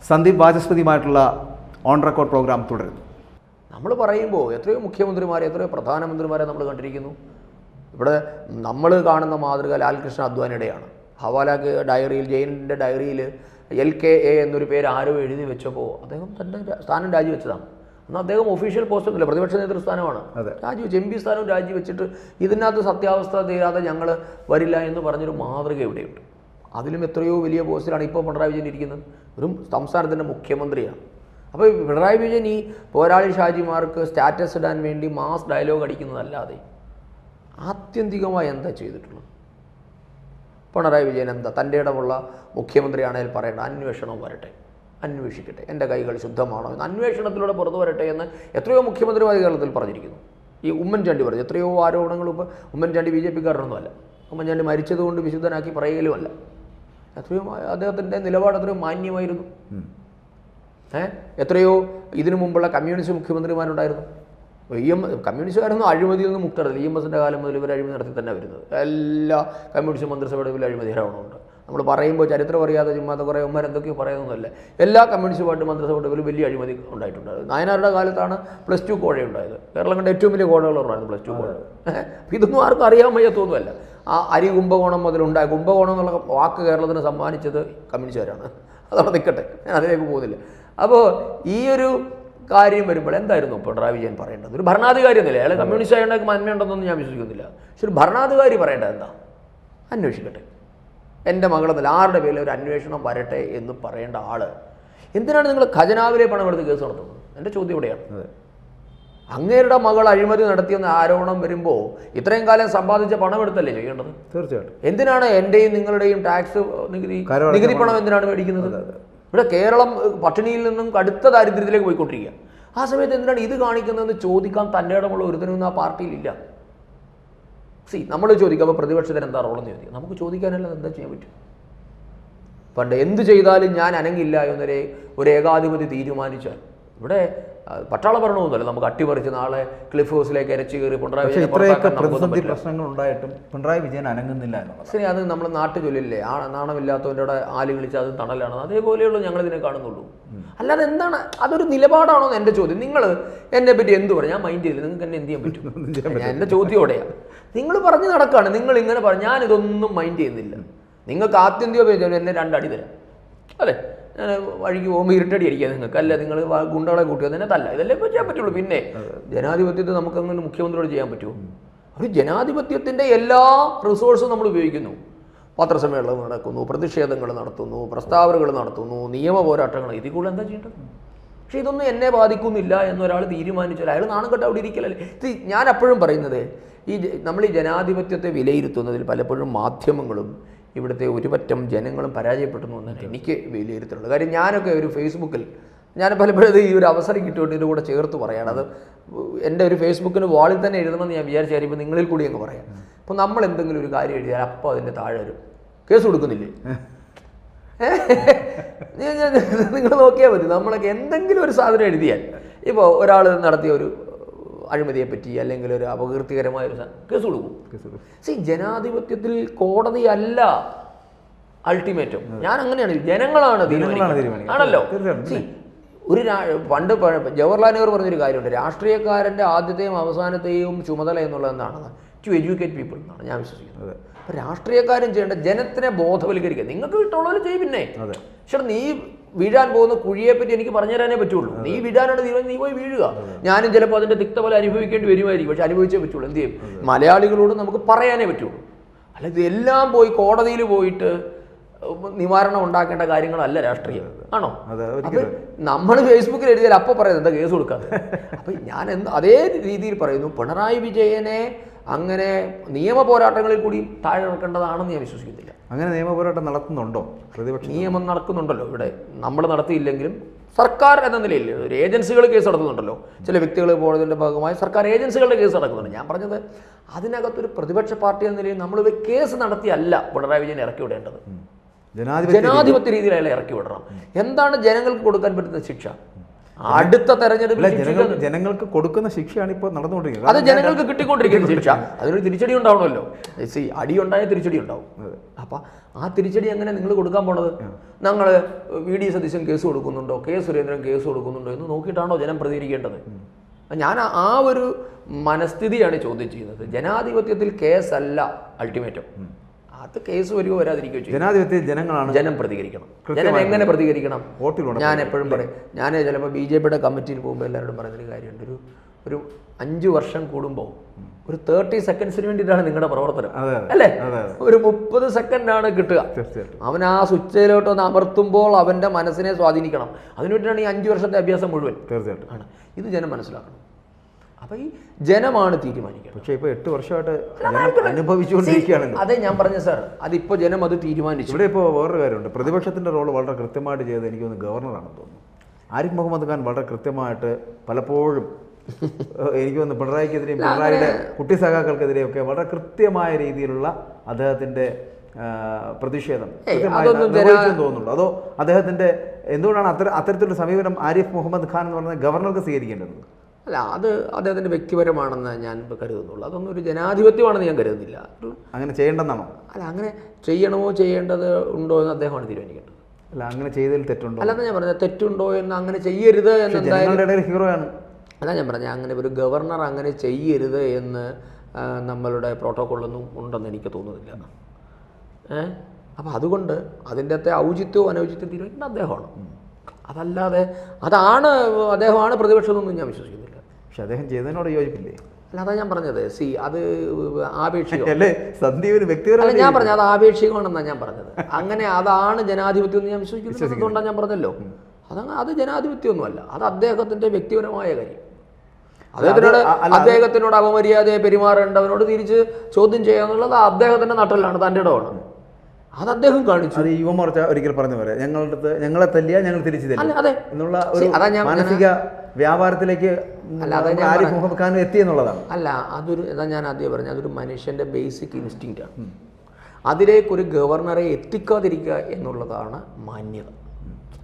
Sandeep വാചസ്പതിയുമായിട്ടുള്ള on record programme തുടരുന്നു. നമ്മൾ പറയുമ്പോൾ എത്രയോ മുഖ്യമന്ത്രിമാരെ, എത്രയോ പ്രധാനമന്ത്രിമാരെ നമ്മൾ കണ്ടിരിക്കുന്നു. ഇവിടെ നമ്മൾ കാണുന്ന മാതൃക ലാൽകൃഷ്ണ അദ്വാനിയുടെയാണ്. ഹവാല ഡയറിയിൽ, ജയിലിൻ്റെ ഡയറിയിൽ LKA എന്നൊരു പേര് ആരോ എഴുതി വെച്ചപ്പോൾ അദ്ദേഹം തൻ്റെ സ്ഥാനം രാജിവെച്ചതാണ്. എന്നാൽ അദ്ദേഹം ഒഫീഷ്യൽ പോസ്റ്റൊന്നുമില്ല, പ്രതിപക്ഷ നേതൃസ്ഥാനമാണ് രാജിവെച്ച്. MP സ്ഥാനവും രാജിവെച്ചിട്ട് ഇതിനകത്ത് സത്യാവസ്ഥ തീരാതെ ഞങ്ങൾ വരില്ല എന്ന് പറഞ്ഞൊരു മാതൃക ഇവിടെയുണ്ട്. അതിലും എത്രയോ വലിയ പോസ്റ്റിലാണ് ഇപ്പോൾ പിണറായി വിജയൻ ഇരിക്കുന്നത്. ഒരു സംസ്ഥാനത്തിൻ്റെ മുഖ്യമന്ത്രിയാണ്. അപ്പോൾ പിണറായി വിജയൻ ഈ പോരാളി ഷാജിമാർക്ക് സ്റ്റാറ്റസ് ഇടാൻ വേണ്ടി മാസ് ഡയലോഗ് അടിക്കുന്നതല്ലാതെ ആത്യന്തികമായി എന്താ ചെയ്തിട്ടുള്ളത്? പിണറായി വിജയൻ എന്താ തൻ്റെ ഇടമുള്ള മുഖ്യമന്ത്രിയാണെങ്കിൽ പറയേണ്ട, അന്വേഷണം വരട്ടെ, അന്വേഷിക്കട്ടെ, എൻ്റെ കൈകൾ ശുദ്ധമാണോ എന്ന് അന്വേഷണത്തിലൂടെ പുറത്തു വരട്ടെ എന്ന് എത്രയോ മുഖ്യമന്ത്രിമാർ കേരളത്തിൽ പറഞ്ഞിരിക്കുന്നു. ഈ ഉമ്മൻചാണ്ടി പറഞ്ഞു എത്രയോ ആരോപണങ്ങൾ. ഇപ്പോൾ ഉമ്മൻചാണ്ടി BJP കാരനൊന്നുമല്ല, ഉമ്മൻചാണ്ടി മരിച്ചതുകൊണ്ട് വിശുദ്ധനാക്കി പറയുകയുമല്ല. എത്രയോ അദ്ദേഹത്തിൻ്റെ നിലപാട് എത്രയോ മാന്യമായിരുന്നു. എത്രയോ ഇതിനു മുമ്പുള്ള കമ്മ്യൂണിസ്റ്റ് മുഖ്യമന്ത്രിമാരുണ്ടായിരുന്നു. കമ്മ്യൂണിസ്റ്റുകാരൊന്നും അഴിമതിയിൽ നിന്ന് മുക്തരല്ല. EMSൻ്റെ കാലം മുതൽ ഇവർ അഴിമതി നടത്തി തന്നെ വരുന്നത്. എല്ലാ കമ്മ്യൂണിസ്റ്റ് മന്ത്രിസഭയുടെ വലിയ അഴിമതി ആരോപണമുണ്ട്. നമ്മൾ പറയുമ്പോൾ ചരിത്രം അറിയാതെ ചുമ്മാതെ കുറേ ഉമ്മാർ എന്തൊക്കെയോ പറയുന്നതല്ല. എല്ലാ കമ്മ്യൂണിസ്റ്റ് പാർട്ടി മന്ത്രിസഭയുടെ വലിയ അഴിമതി ഉണ്ടായിട്ടുണ്ട്. നായനാരുടെ കാലത്താണ് +2 കോഴ ഉണ്ടായത്. കേരളം കണ്ട ഏറ്റവും വലിയ കോഴകളുണ്ടായിരുന്നു +2 കോഴ. ഇതൊന്നും ആർക്കും അറിയാൻ വയ്യത്തൊന്നുമല്ല. ആ അരി കുംഭകോണം മുതലുണ്ടായ, കുംഭകോണം എന്നുള്ള വാക്ക് കേരളത്തിന് സമ്മാനിച്ചത് കമ്മ്യൂണിസ്റ്റുകാരാണ്. അതവിടെ നിൽക്കട്ടെ, ഞാൻ അതിലേക്ക് പോകുന്നില്ല. അപ്പോൾ ഈ ഒരു കാര്യം വരുമ്പോൾ എന്തായിരുന്നു പിണറായി വിജയൻ പറയേണ്ടത്? ഒരു ഭരണാധികാരി എന്നല്ലേ, അയാൾ കമ്മ്യൂണിസ്റ്റ് ആയതുകൊണ്ട് നന്മയുണ്ടെന്നൊന്നും ഞാൻ വിശ്വസിക്കുന്നില്ല. പക്ഷെ ഒരു ഭരണാധികാരി പറയേണ്ടത് എന്താ? അന്വേഷിക്കട്ടെ, എൻ്റെ മകളെന്നല്ല ആരുടെ പേരിൽ ഒരു അന്വേഷണം വരട്ടെ എന്ന് പറയേണ്ട ആള് എന്തിനാണ് നിങ്ങൾ ഖജനാവിലെ പണമെടുത്ത് കേസ് നടത്തുന്നത്? എൻ്റെ ചോദ്യം ഇവിടെയാണ്. അങ്ങേരുടെ മകൾ അഴിമതി നടത്തിയെന്ന ആരോപണം വരുമ്പോൾ ഇത്രയും കാലം സമ്പാദിച്ച പണമെടുത്തല്ലേ ചെയ്യേണ്ടത്? തീർച്ചയായിട്ടും. എന്തിനാണ് എൻ്റെയും നിങ്ങളുടെയും ടാക്സ് നികുതി പണം എന്തിനാണ് മേടിക്കുന്നത്? ഇവിടെ കേരളം പട്ടിണിയിൽ നിന്നും കടുത്ത ദാരിദ്ര്യത്തിലേക്ക് പോയിക്കൊണ്ടിരിക്കുക. ആ സമയത്ത് എന്തിനാണ് ഇത് കാണിക്കുന്നതെന്ന് ചോദിക്കാൻ തൻ്റെ ഇടമുള്ള ഒരുത്തനൊന്നും ആ പാർട്ടിയിലില്ല. നമ്മൾ ചോദിക്കുക, അപ്പോൾ പ്രതിപക്ഷത്തിന് എന്താ റോളെന്ന് ചോദിക്കുക. നമുക്ക് ചോദിക്കാനല്ല, എന്താ ചെയ്യാൻ പറ്റും? പണ്ട് എന്ത് ചെയ്താലും ഞാൻ അനങ്ങില്ല എന്നൊരു ഏകാധിപതി തീരുമാനിച്ചാൽ ഇവിടെ പട്ടാള ഭരണമൊന്നുമല്ല. നമുക്ക് അട്ടിമറിച്ച് നാളെ ക്ലിഫ് ഹൗസിലേക്ക് ഇരച്ചു കയറി പിണറായി പ്രശ്നങ്ങൾ ഉണ്ടായിട്ടും പിണറായി വിജയൻ അനങ്ങുന്നില്ല എന്നുള്ളത് ശരി. അത് നമ്മൾ നാട്ടു ചൊല്ലില്ലേ, നാണമില്ലാത്തവൻ്റെ ആല് വിളിച്ച് അത് തണലാണ്. അതേപോലെയുള്ളൂ ഞങ്ങളിതിനെ കാണുന്നുള്ളൂ. അല്ലാതെ എന്താണ് അതൊരു നിലപാടാണോ എന്ന് എൻ്റെ ചോദ്യം. നിങ്ങൾ എന്നെ പറ്റി എന്ത് പറയും? ഞാൻ മൈൻഡ് ചെയ്തില്ല. നിങ്ങൾക്ക് എന്നെ എന്ത് ചെയ്യാൻ പറ്റും? ഞാൻ എൻ്റെ ചോദ്യോടെയാണ്. നിങ്ങൾ പറഞ്ഞു നടക്കുകയാണ്, നിങ്ങൾ ഇങ്ങനെ പറഞ്ഞു. ഞാനിതൊന്നും മൈൻഡ് ചെയ്യുന്നില്ല. നിങ്ങൾക്ക് ആത്യന്തികം എന്നെ 2 അടി തരാം അല്ലേ? ഞാൻ വഴിക്ക് പോകുമ്പോൾ ഇരുട്ടടി അടിക്കുക നിങ്ങൾക്ക്, അല്ല നിങ്ങൾ ഗുണ്ടകളെ കൂട്ടിയോ തന്നെ തല്ല. ഇതല്ലേ ഇപ്പോൾ ചെയ്യാൻ പറ്റുള്ളൂ. പിന്നെ ജനാധിപത്യത്തെ നമുക്കങ്ങനെ മുഖ്യമന്ത്രിയോട് ചെയ്യാൻ പറ്റുമോ? ഒരു ജനാധിപത്യത്തിൻ്റെ എല്ലാ റിസോഴ്സും നമ്മൾ ഉപയോഗിക്കുന്നു. പത്രസമ്മേളനം നടക്കുന്നു, പ്രതിഷേധങ്ങൾ നടത്തുന്നു, പ്രസ്താവനകൾ നടത്തുന്നു, നിയമ പോരാട്ടങ്ങൾ. ഇതിൽ കൂടുതൽ എന്താ ചെയ്യേണ്ടത്? പക്ഷേ ഇതൊന്നും എന്നെ ബാധിക്കുന്നില്ല എന്നൊരാൾ തീരുമാനിച്ചാൽ അയാൾ നാണം കെട്ട് അവിടെ ഇരിക്കലല്ലേ. ഇത് ഞാൻ എപ്പോഴും പറയുന്നത്, നമ്മൾ ഈ ജനാധിപത്യത്തെ വിലയിരുത്തുന്നതിൽ പലപ്പോഴും മാധ്യമങ്ങളും ഇവിടുത്തെ ഒരുപറ്റം ജനങ്ങളും പരാജയപ്പെടുന്നു എന്നാണ് എനിക്ക് വിലയിരുത്തുന്നത്. കാര്യം ഞാനൊക്കെ ഒരു ഫേസ്ബുക്കിൽ ഞാൻ പലപ്പോഴും ഈ ഒരു അവസരം കിട്ടുകൊണ്ട് ഇതിൻ്റെ കൂടെ ചേർത്ത് പറയാണ്. അത് എൻ്റെ ഒരു ഫേസ്ബുക്കിന് വാളിൽ തന്നെ എഴുതണമെന്ന് ഞാൻ വിചാരിച്ചാൽ ഇപ്പോൾ നിങ്ങളിൽ കൂടി അങ്ങ് പറയാം. അപ്പോൾ നമ്മൾ എന്തെങ്കിലും ഒരു കാര്യം എഴുതിയാൽ അപ്പോൾ അതിൻ്റെ താഴെ ഒരു കേസ് കൊടുക്കുന്നില്ലേ? നിങ്ങൾ നോക്കിയാൽ മതി. നമ്മളൊക്കെ എന്തെങ്കിലും ഒരു സാധനം എഴുതിയാൽ, ഇപ്പോൾ ഒരാൾ നടത്തിയ ഒരു അഴിമതിയെപ്പറ്റി അല്ലെങ്കിൽ ഒരു അപകീർത്തികരമായ ഒരു കേസ് കൊടുക്കും. ജനാധിപത്യത്തിൽ കോടതിയല്ല അൾട്ടിമേറ്റം. ഞാൻ അങ്ങനെയാണ്, ജനങ്ങളാണ് തീരുമാനിക്കുന്നത് ആണല്ലോ. ഒരു പണ്ട് ജവഹർലാൽ നെഹ്റു പറഞ്ഞൊരു കാര്യമുണ്ട്, രാഷ്ട്രീയക്കാരൻ്റെ ആദ്യത്തെയും അവസാനത്തെയും ചുമതല എന്നുള്ളത് എന്താണ്? ടു എഡ്യൂക്കേറ്റ് പീപ്പിൾ എന്നാണ് ഞാൻ വിശ്വസിക്കുന്നത്. അപ്പോൾ രാഷ്ട്രീയക്കാരൻ ചെയ്യേണ്ട ജനത്തിനെ ബോധവൽക്കരിക്കുക. നിങ്ങൾക്ക് ഇഷ്ടമുള്ളവർ ചെയ്യും. പിന്നെ പക്ഷേ നീ വീഴാൻ പോകുന്ന കുഴിയെപ്പറ്റി എനിക്ക് പറഞ്ഞു തരാനേ പറ്റുള്ളൂ. നീ വീഴാനാണ് തീരുമാനം, നീ പോയി വീഴുക. ഞാനും ചിലപ്പോൾ അതിൻ്റെ തിക്തഫലം അനുഭവിക്കേണ്ടി വരുമായിരിക്കും. പക്ഷെ അനുഭവിച്ചേ പറ്റുള്ളൂ. എന്ത് ചെയ്യും? മലയാളികളോട് നമുക്ക് പറയാനേ പറ്റുള്ളൂ. അല്ല ഇതെല്ലാം പോയി കോടതിയിൽ പോയിട്ട് നിവാരണം ഉണ്ടാക്കേണ്ട കാര്യങ്ങളല്ല രാഷ്ട്രീയം, ആണോ? അപ്പം നമ്മൾ ഫേസ്ബുക്കിൽ എഴുതിയാൽ അപ്പോൾ പറയുന്നത് എന്താ കേസ് കൊടുക്കാതെ? അപ്പം ഞാൻ അതേ രീതിയിൽ പറയുന്നു, പിണറായി വിജയനെ അങ്ങനെ നിയമ പോരാട്ടങ്ങളിൽ കൂടി താഴെ നടക്കേണ്ടതാണെന്ന് ഞാൻ വിശ്വസിക്കുന്നില്ല. അങ്ങനെ നിയമ പോരാട്ടം നടത്തുന്നുണ്ടോ പ്രതിപക്ഷം? നിയമം നടക്കുന്നുണ്ടല്ലോ ഇവിടെ. നമ്മൾ നടത്തിയില്ലെങ്കിലും സർക്കാർ എന്ന നിലയിൽ ഒരു ഏജൻസികൾ കേസ് നടത്തുന്നുണ്ടല്ലോ. ചില വ്യക്തികൾ പോയതിൻ്റെ ഭാഗമായി സർക്കാർ ഏജൻസികളുടെ കേസ് നടക്കുന്നുണ്ട്. ഞാൻ പറഞ്ഞത് അതിനകത്തൊരു പ്രതിപക്ഷ പാർട്ടി എന്ന നിലയിൽ നമ്മൾ കേസ് നടത്തിയല്ല പിണറായി വിജയൻ ഇറക്കി വിടേണ്ടത്. ജനാധിപത്യ രീതിയിൽ അയാളെ ഇറക്കി വിടണം. എന്താണ് ജനങ്ങൾക്ക് കൊടുക്കാൻ പറ്റുന്ന ശിക്ഷ? അടുത്ത തെരഞ്ഞെടുപ്പിൽ ജനങ്ങൾക്ക് കൊടുക്കുന്ന ശിക്ഷയാണ് ഇപ്പോൾ നടന്നുകൊണ്ടിരിക്കുന്നത്. അത് ജനങ്ങൾക്ക് കിട്ടിക്കൊണ്ടിരിക്കുന്ന ശിക്ഷ. അതിനൊരു തിരിച്ചടി ഉണ്ടാവണമല്ലോ. അടി ഉണ്ടായ തിരിച്ചടി ഉണ്ടാവും. അപ്പൊ ആ തിരിച്ചടി എങ്ങനെ നിങ്ങൾ കൊടുക്കാൻ പോണത്? ഞങ്ങൾ VD സതീശൻ കേസ് കൊടുക്കുന്നുണ്ടോ, K സുരേന്ദ്രൻ കേസ് കൊടുക്കുന്നുണ്ടോ എന്ന് നോക്കിയിട്ടാണോ ജനം പ്രതികരിക്കേണ്ടത്? ഞാൻ ആ ഒരു മനസ്ഥിതിയാണ് ചോദ്യം ചെയ്യുന്നത്. ജനാധിപത്യത്തിൽ കേസല്ല അൾട്ടിമേറ്റം. അത് കേസ് വരികയോ വരാതിരിക്കുകയോ ചെയ്യും. ജനാധിപത്യത്തിൽ ജനം പ്രതികരിക്കണം. ജനം എങ്ങനെ പ്രതികരിക്കണം? ഞാൻ എപ്പോഴും പറയും, ഞാൻ ചിലപ്പോൾ BJPയുടെ കമ്മിറ്റിയിൽ പോകുമ്പോൾ എല്ലാവരോടും പറയുന്നൊരു കാര്യമുണ്ട്. ഒരു 5 വർഷം കൂടുമ്പോൾ ഒരു 30 സെക്കൻഡ്സിന് വേണ്ടിയിട്ടാണ് നിങ്ങളുടെ പ്രവർത്തനം, അല്ലേ? ഒരു 30 സെക്കൻഡാണ് കിട്ടുക. അവൻ ആ സ്വിച്ചിലോട്ട് ഒന്ന് അമർത്തുമ്പോൾ അവന്റെ മനസ്സിനെ സ്വാധീനിക്കണം. അതിനുവേണ്ടിയാണ് ഈ 5 വർഷത്തെ അഭ്യാസം മുഴുവൻ. തീർച്ചയായിട്ടും ആണ്. ഇത് ജനം മനസ്സിലാക്കണം. അപ്പൊ ഈ ജനമാണ് തീരുമാനിക്കുന്നത്. പക്ഷേ ഇപ്പൊ 8 വർഷമായിട്ട് അനുഭവിച്ചുകൊണ്ടിരിക്കുകയാണല്ലോ. അതെ ഞാൻ പറഞ്ഞ സാർ, അതിപ്പോ ജനം അത് തീരുമാനിച്ചു. ഇവിടെ ഇപ്പോൾ വേറൊരു കാര്യമുണ്ട്. പ്രതിപക്ഷത്തിന്റെ റോൾ വളരെ കൃത്യമായിട്ട് ചെയ്ത് എനിക്ക് തോന്നുന്നു ഗവർണറാണെന്ന് തോന്നുന്നു. ആരിഫ് മുഹമ്മദ് ഖാൻ വളരെ കൃത്യമായിട്ട് പലപ്പോഴും എനിക്ക് തോന്നുന്നു പിണറായിക്കെതിരെയും പിണറായിയുടെ കുട്ടി സഖാക്കൾക്കെതിരെയും ഒക്കെ വളരെ കൃത്യമായ രീതിയിലുള്ള അദ്ദേഹത്തിന്റെ പ്രതിഷേധം തോന്നുന്നുള്ളൂ. അതോ അദ്ദേഹത്തിന്റെ എന്തുകൊണ്ടാണ് അത്തരത്തിലുള്ള സമീപനം ആരിഫ് മുഹമ്മദ് ഖാൻ എന്ന് പറഞ്ഞ ഗവർണർക്ക് സ്വീകരിക്കേണ്ടത്? അല്ല, അത് അദ്ദേഹത്തിന്റെ വ്യക്തിപരമാണെന്ന് ഞാൻ കരുതുന്നുള്ളൂ. അതൊന്നും ഒരു ജനാധിപത്യമാണെന്ന് ഞാൻ കരുതുന്നില്ല. അങ്ങനെ ചെയ്യേണ്ടെന്നാണോ? അല്ല, അങ്ങനെ ചെയ്യണമോ ചെയ്യേണ്ടത് ഉണ്ടോ എന്ന് അദ്ദേഹമാണ് തീരുമാനിക്കേണ്ടത്. അല്ല, അങ്ങനെ ചെയ്തതിൽ തെറ്റുണ്ടോ? അല്ലാതെ ഞാൻ പറഞ്ഞത് തെറ്റുണ്ടോ എന്ന്, അങ്ങനെ ചെയ്യരുത് എന്ന് എന്തായാലും ഹീറോ ആണ്. അതാ ഞാൻ പറഞ്ഞത്, അങ്ങനെ ഒരു ഗവർണർ അങ്ങനെ ചെയ്യരുത് എന്ന് നമ്മളുടെ പ്രോട്ടോക്കോളൊന്നും ഉണ്ടെന്ന് എനിക്ക് തോന്നുന്നില്ല. അപ്പം അതുകൊണ്ട് അതിൻ്റെ അകത്തെ ഔചിത്യവും അനൗചിത്യവും തീരുമാനിക്കുന്നത് അദ്ദേഹമാണ്. അതല്ലാതെ അദ്ദേഹമാണ് പ്രതിപക്ഷമെന്നൊന്നും ഞാൻ വിശ്വസിക്കുന്നില്ല. പക്ഷെ അദ്ദേഹം ചെയ്തതിനോട് യോജിപ്പില്ലേ? അല്ല, അതാ ഞാൻ പറഞ്ഞത്. അത് ആപേക്ഷികം. ഞാൻ പറഞ്ഞത് അത് ആപേക്ഷികമാണെന്നാണ് ഞാൻ പറഞ്ഞത്. അങ്ങനെ അതാണ് ജനാധിപത്യം എന്ന് ഞാൻ വിശ്വസിക്കുന്നത്. അതുകൊണ്ടാണ് ഞാൻ പറഞ്ഞല്ലോ, അത് ജനാധിപത്യമൊന്നുമല്ല, അത് അദ്ദേഹത്തിന്റെ വ്യക്തിപരമായ കാര്യം. അദ്ദേഹത്തിനോട് അപമര്യാദയെ പെരുമാറേണ്ടവനോട് തിരിച്ച് ചോദ്യം ചെയ്യാന്നുള്ളത് അദ്ദേഹത്തിന്റെ നട്ടലാണ്, തന്റെ ഇടമാണ്. അത് അദ്ദേഹം കാണിച്ചു. അത് യുവമോർച്ച ഒരിക്കൽ പറഞ്ഞു പറയാം, ഞങ്ങളെ തല്ലിയാ ഞങ്ങൾ തിരിച്ചു തരും എന്നുള്ള മാനസിക വ്യാപാരത്തിലേക്ക് എത്തിയെന്നുള്ളതാണ്. അല്ല, അതാ ഞാൻ ആദ്യം പറഞ്ഞു, അതൊരു മനുഷ്യന്റെ ബേസിക് ഇൻസ്റ്റിങ്ക്റ്റ് ആണ്. അതിലേക്കൊരു ഗവർണറെ എത്തിക്കാതിരിക്കുക എന്നുള്ളതാണ് മാന്യത.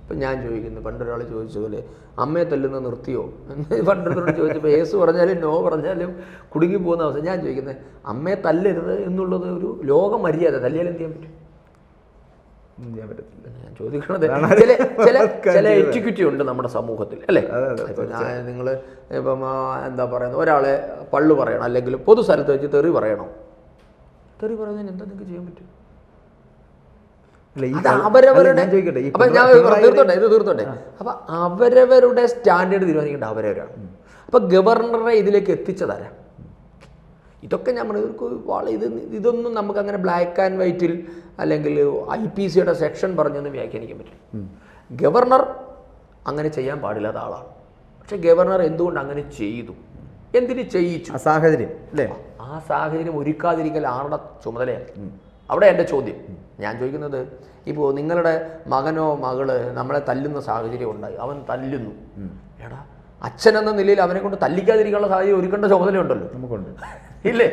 ഇപ്പം ഞാൻ ചോദിക്കുന്നു, പണ്ടൊരാൾ ചോദിച്ച പോലെ അമ്മയെ തല്ലുന്ന നിർത്തിയോ എന്ന് പണ്ടൊരാൾ ചോദിച്ചപ്പോൾ യേസ് പറഞ്ഞാലും നോ പറഞ്ഞാലും കുടുങ്ങി പോകുന്ന അവസ്ഥ. ഞാൻ ചോദിക്കുന്നത്, അമ്മയെ തല്ലരുത് എന്നുള്ളത് ഒരു ലോക മര്യാദ, തല്ലിയാലും എന്ത് ചെയ്യാൻ പറ്റും? ഞാൻ ചോദിക്കണത് ചില എറ്റിക്യൂറ്റി ഉണ്ട് നമ്മുടെ സമൂഹത്തിൽ, അല്ലേ? നിങ്ങൾ ഇപ്പം എന്താ പറയുന്നത്, ഒരാളെ പള്ളു പറയണം അല്ലെങ്കിൽ പൊതു സ്ഥലത്ത് വെച്ച് തെറി പറയണോ? തെറി പറയുന്നതിന് എന്താ നിങ്ങൾക്ക് ചെയ്യാൻ പറ്റും? തീർത്തോട്ടെ. അപ്പൊ അവരവരുടെ സ്റ്റാൻഡേർഡ് തീരുമാനിക്കേണ്ട അവരവരാണ്. അപ്പൊ ഗവർണറെ ഇതിലേക്ക് എത്തിച്ചതാരാ? ഇതൊക്കെ നമ്മൾ ഇതൊന്നും നമുക്ക് അങ്ങനെ ബ്ലാക്ക് ആൻഡ് വൈറ്റിൽ അല്ലെങ്കിൽ IPCയുടെ സെക്ഷൻ പറഞ്ഞൊന്നും വ്യാഖ്യാനിക്കാൻ പറ്റില്ല. ഗവർണർ അങ്ങനെ ചെയ്യാൻ പാടില്ലാത്ത ആളാണ്. പക്ഷെ ഗവർണർ എന്തുകൊണ്ട് അങ്ങനെ ചെയ്തു, എന്തിന് ചെയ്യിച്ചു? സാഹചര്യം അല്ലേ? ആ സാഹചര്യം ഒരുക്കാതിരിക്കൽ ആരുടെ ചുമതലയാണ്? അവിടെ എൻ്റെ ചോദ്യം. ഞാൻ ചോദിക്കുന്നത്, ഇപ്പോൾ നിങ്ങളുടെ മകനോ മകള് നമ്മളെ തല്ലുന്ന സാഹചര്യം ഉണ്ടായി, അവൻ തല്ലുന്നു, എടാ അച്ഛൻ എന്ന നിലയിൽ അവനെ കൊണ്ട് തല്ലിക്കാതിരിക്കാനുള്ള സാഹചര്യം ഒരുക്കേണ്ട ചുമതലയുണ്ടല്ലോ, നമുക്കുണ്ട്, ഇല്ലേ?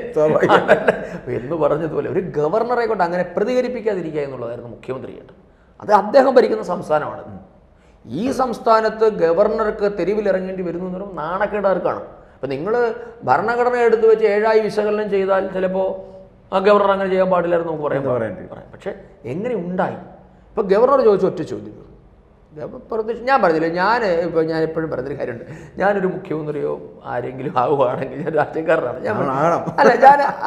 എന്ന് പറഞ്ഞതുപോലെ ഒരു ഗവർണറെ കൊണ്ട് അങ്ങനെ പ്രതികരിപ്പിക്കാതിരിക്കുക എന്നുള്ളതായിരുന്നു മുഖ്യമന്ത്രി ചെയ്യേണ്ടത്. അത് അദ്ദേഹം ഭരിക്കുന്ന സംസ്ഥാനമാണ്. ഈ സംസ്ഥാനത്ത് ഗവർണർക്ക് തെരുവിലിറങ്ങേണ്ടി വരുന്നു എന്ന് പറയുമ്പോൾ നാണക്കേടാർക്കാണ്. ഇപ്പം നിങ്ങൾ ഭരണഘടന എടുത്തു വെച്ച് 7 വിശകലനം ചെയ്താൽ ചിലപ്പോൾ ആ ഗവർണർ അങ്ങനെ ചെയ്യാൻ പാടില്ലായിരുന്നു നമുക്ക് പറയാം. പക്ഷെ എങ്ങനെ ഉണ്ടായി? ഇപ്പൊ ഗവർണർ ചോദിച്ച ഒറ്റ ചോദ്യം, ഞാൻ പറഞ്ഞില്ലേ, ഞാൻ എപ്പോഴും പറഞ്ഞൊരു കാര്യമുണ്ട്, ഞാനൊരു മുഖ്യമന്ത്രിയോ ആരെങ്കിലും ആവുകയാണെങ്കിൽ, ഞാൻ രാഷ്ട്രീയക്കാരനാണ്, ഞാൻ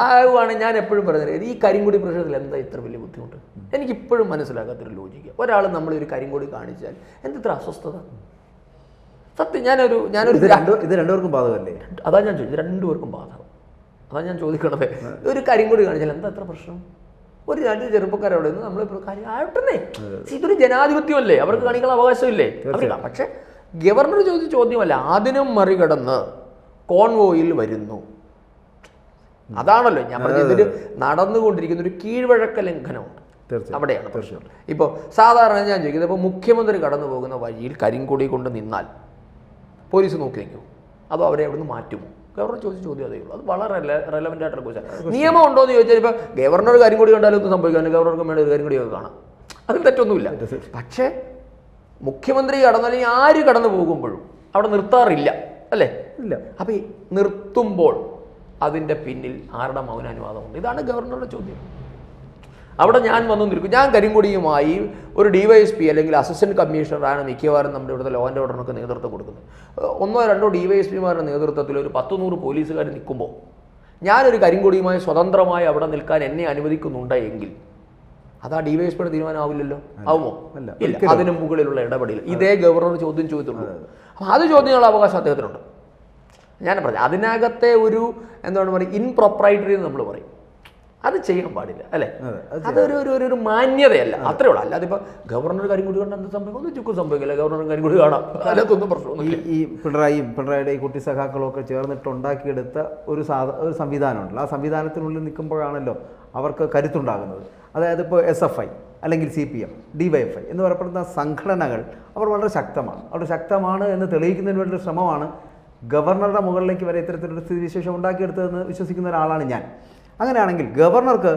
ആവുകയാണെങ്കിൽ ഞാൻ എപ്പോഴും പറഞ്ഞത്, ഈ കരിങ്കൊടി പ്രശ്നത്തിൽ എന്താ ഇത്ര വലിയ ബുദ്ധിമുട്ട്? എനിക്കിപ്പോഴും മനസ്സിലാക്കാത്തൊരു ലോജിക്ക്. ഒരാൾ നമ്മളൊരു കരിങ്കൊടി കാണിച്ചാൽ എന്തിത്ര അസ്വസ്ഥത? സത്യം, ഇത് രണ്ടുപേർക്കും ബാധകമല്ലേ? അതാ ഞാൻ ചോദിച്ചത്, രണ്ടുപേർക്കും ബാധകം. അതാണ് ഞാൻ ചോദിക്കണത്. ഒരു കരിങ്കൊടി കാണിച്ചാൽ എന്താ എത്ര പ്രശ്നം? ഒരു 2 ചെറുപ്പക്കാരവിടെ നിന്ന് നമ്മളിപ്പോൾ കാര്യം ആയിട്ടേ, ഇതൊരു ജനാധിപത്യമല്ലേ, അവർക്ക് കാണിക്കാൻ അവകാശമില്ലേ? പക്ഷെ ഗവർണർ ചോദിച്ച ചോദ്യമല്ല, അതിനും മറികടന്ന് കോൺവോയിൽ വരുന്നു. അതാണല്ലോ ഞാൻ പറഞ്ഞത്, ഇതൊരു നടന്നുകൊണ്ടിരിക്കുന്ന ഒരു കീഴ്വഴക്ക ലംഘനമുണ്ട് അവിടെയാണ് പ്രശ്നം. ഇപ്പോൾ സാധാരണ ഞാൻ ചോദിക്കുന്നത്, ഇപ്പോൾ മുഖ്യമന്ത്രി കടന്നു പോകുന്ന വഴിയിൽ കരിങ്കൊടി കൊണ്ട് നിന്നാൽ പോലീസ് നോക്കി നിൽക്കും, അതോ അവരെ അവിടെ നിന്ന് മാറ്റുമോ? ഗവർണർ ചോദിച്ച ചോദ്യം അതേ ഉള്ളൂ. അത് വളരെ റെലവൻ്റ് ആയിട്ടുള്ള ക്വസ്റ്റ്യൻ. നിയമം ഉണ്ടോ എന്ന് ചോദിച്ചാൽ ഇപ്പോൾ ഗവർണർ കാര്യം കൂടി കണ്ടാലും ഒന്നും സംഭവിക്കാൻ, ഗവർണർക്ക് വേണ്ട ഒരു കാര്യം കൂടിയൊക്കെ കാണാം, അതിൽ തെറ്റൊന്നുമില്ല. പക്ഷേ മുഖ്യമന്ത്രി കടന്നു, അല്ലെങ്കിൽ ആര് കടന്നു പോകുമ്പോഴും അവിടെ നിർത്താറില്ല അല്ലേ? ഇല്ല. അപ്പം ഈ നിർത്തുമ്പോൾ അതിൻ്റെ പിന്നിൽ ആരുടെ മൗനാനുവാദമുണ്ട്? ഇതാണ് ഗവർണറുടെ ചോദ്യം. അവിടെ ഞാൻ വന്നു നിൽക്കും. ഞാൻ കരിങ്കൊടിയുമായി ഒരു DYSP അല്ലെങ്കിൽ അസിസ്റ്റന്റ് കമ്മീഷണറാണ് മിക്കവാറും നമ്മുടെ ഇവിടുത്തെ ലോ ആൻഡ് ഓർഡറിനൊക്കെ നേതൃത്വം കൊടുക്കുന്നത്. 1-2 DYSPമാരുടെ നേതൃത്വത്തിൽ ഒരു 10-100 പോലീസുകാർ നിൽക്കുമ്പോൾ ഞാനൊരു കരിങ്കൊടിയുമായി സ്വതന്ത്രമായി അവിടെ നിൽക്കാൻ എന്നെ അനുവദിക്കുന്നുണ്ടെങ്കിൽ അത് ആ DYSPയുടെ തീരുമാനമാവില്ലല്ലോ. ആവുമോ? ഇല്ല. അതിന് മുകളിലുള്ള ഇടപെടൽ ഇതേ ഗവർണർ ചോദ്യം ചോദിച്ചുള്ളൂ. അപ്പം അത് ചോദ്യം ചെയ്യാനുള്ള അവകാശം അദ്ദേഹത്തിനുണ്ട്. ഞാൻ പറഞ്ഞു അതിനകത്തെ ഒരു എന്താണ് പറയുക ഇൻപ്രൊപ്രൈറ്ററി എന്ന് നമ്മൾ പറയും. അത് ചെയ്യാൻ പാടില്ല അല്ലേ? അതൊരു ഒരു മാന്യതയല്ല, അത്രേ ഉള്ളൂ. അല്ലാതെ ഇപ്പൊ ഗവർണർ കരിങ്കുടി കണ്ട എന്ത് സംഭവിക്കും? ഒന്നും ചുക്കും സംഭവിക്കില്ല. ഗവർണർ കരിങ്കുടി കാണാം, അതിനകത്തൊന്നും പ്രശ്നമൊന്നുമില്ല. ഈ പിണറായിയുടെ ഈ കുട്ടി സഖാക്കളും ഒക്കെ ചേർന്നിട്ട് ഉണ്ടാക്കിയെടുത്ത ഒരു സംവിധാനമുണ്ടല്ലോ. ആ സംവിധാനത്തിനുള്ളിൽ നിൽക്കുമ്പോഴാണല്ലോ അവർക്ക് കരുത്തുണ്ടാകുന്നത്. അതായത് ഇപ്പോൾ SFI അല്ലെങ്കിൽ CPM, DYFI എന്ന് പറയപ്പെടുന്ന സംഘടനകൾ അവർ വളരെ ശക്തമാണ്. അവർ ശക്തമാണ് എന്ന് തെളിയിക്കുന്നതിന് വേണ്ടിയൊരു ശ്രമമാണ് ഗവർണറുടെ മുകളിലേക്ക് വരെ ഇത്തരത്തിലൊരു സ്ഥിതിവിശേഷം ഉണ്ടാക്കിയെടുത്തതെന്ന് വിശ്വസിക്കുന്ന ഒരാളാണ് ഞാൻ. അങ്ങനെയാണെങ്കിൽ ഗവർണർക്ക്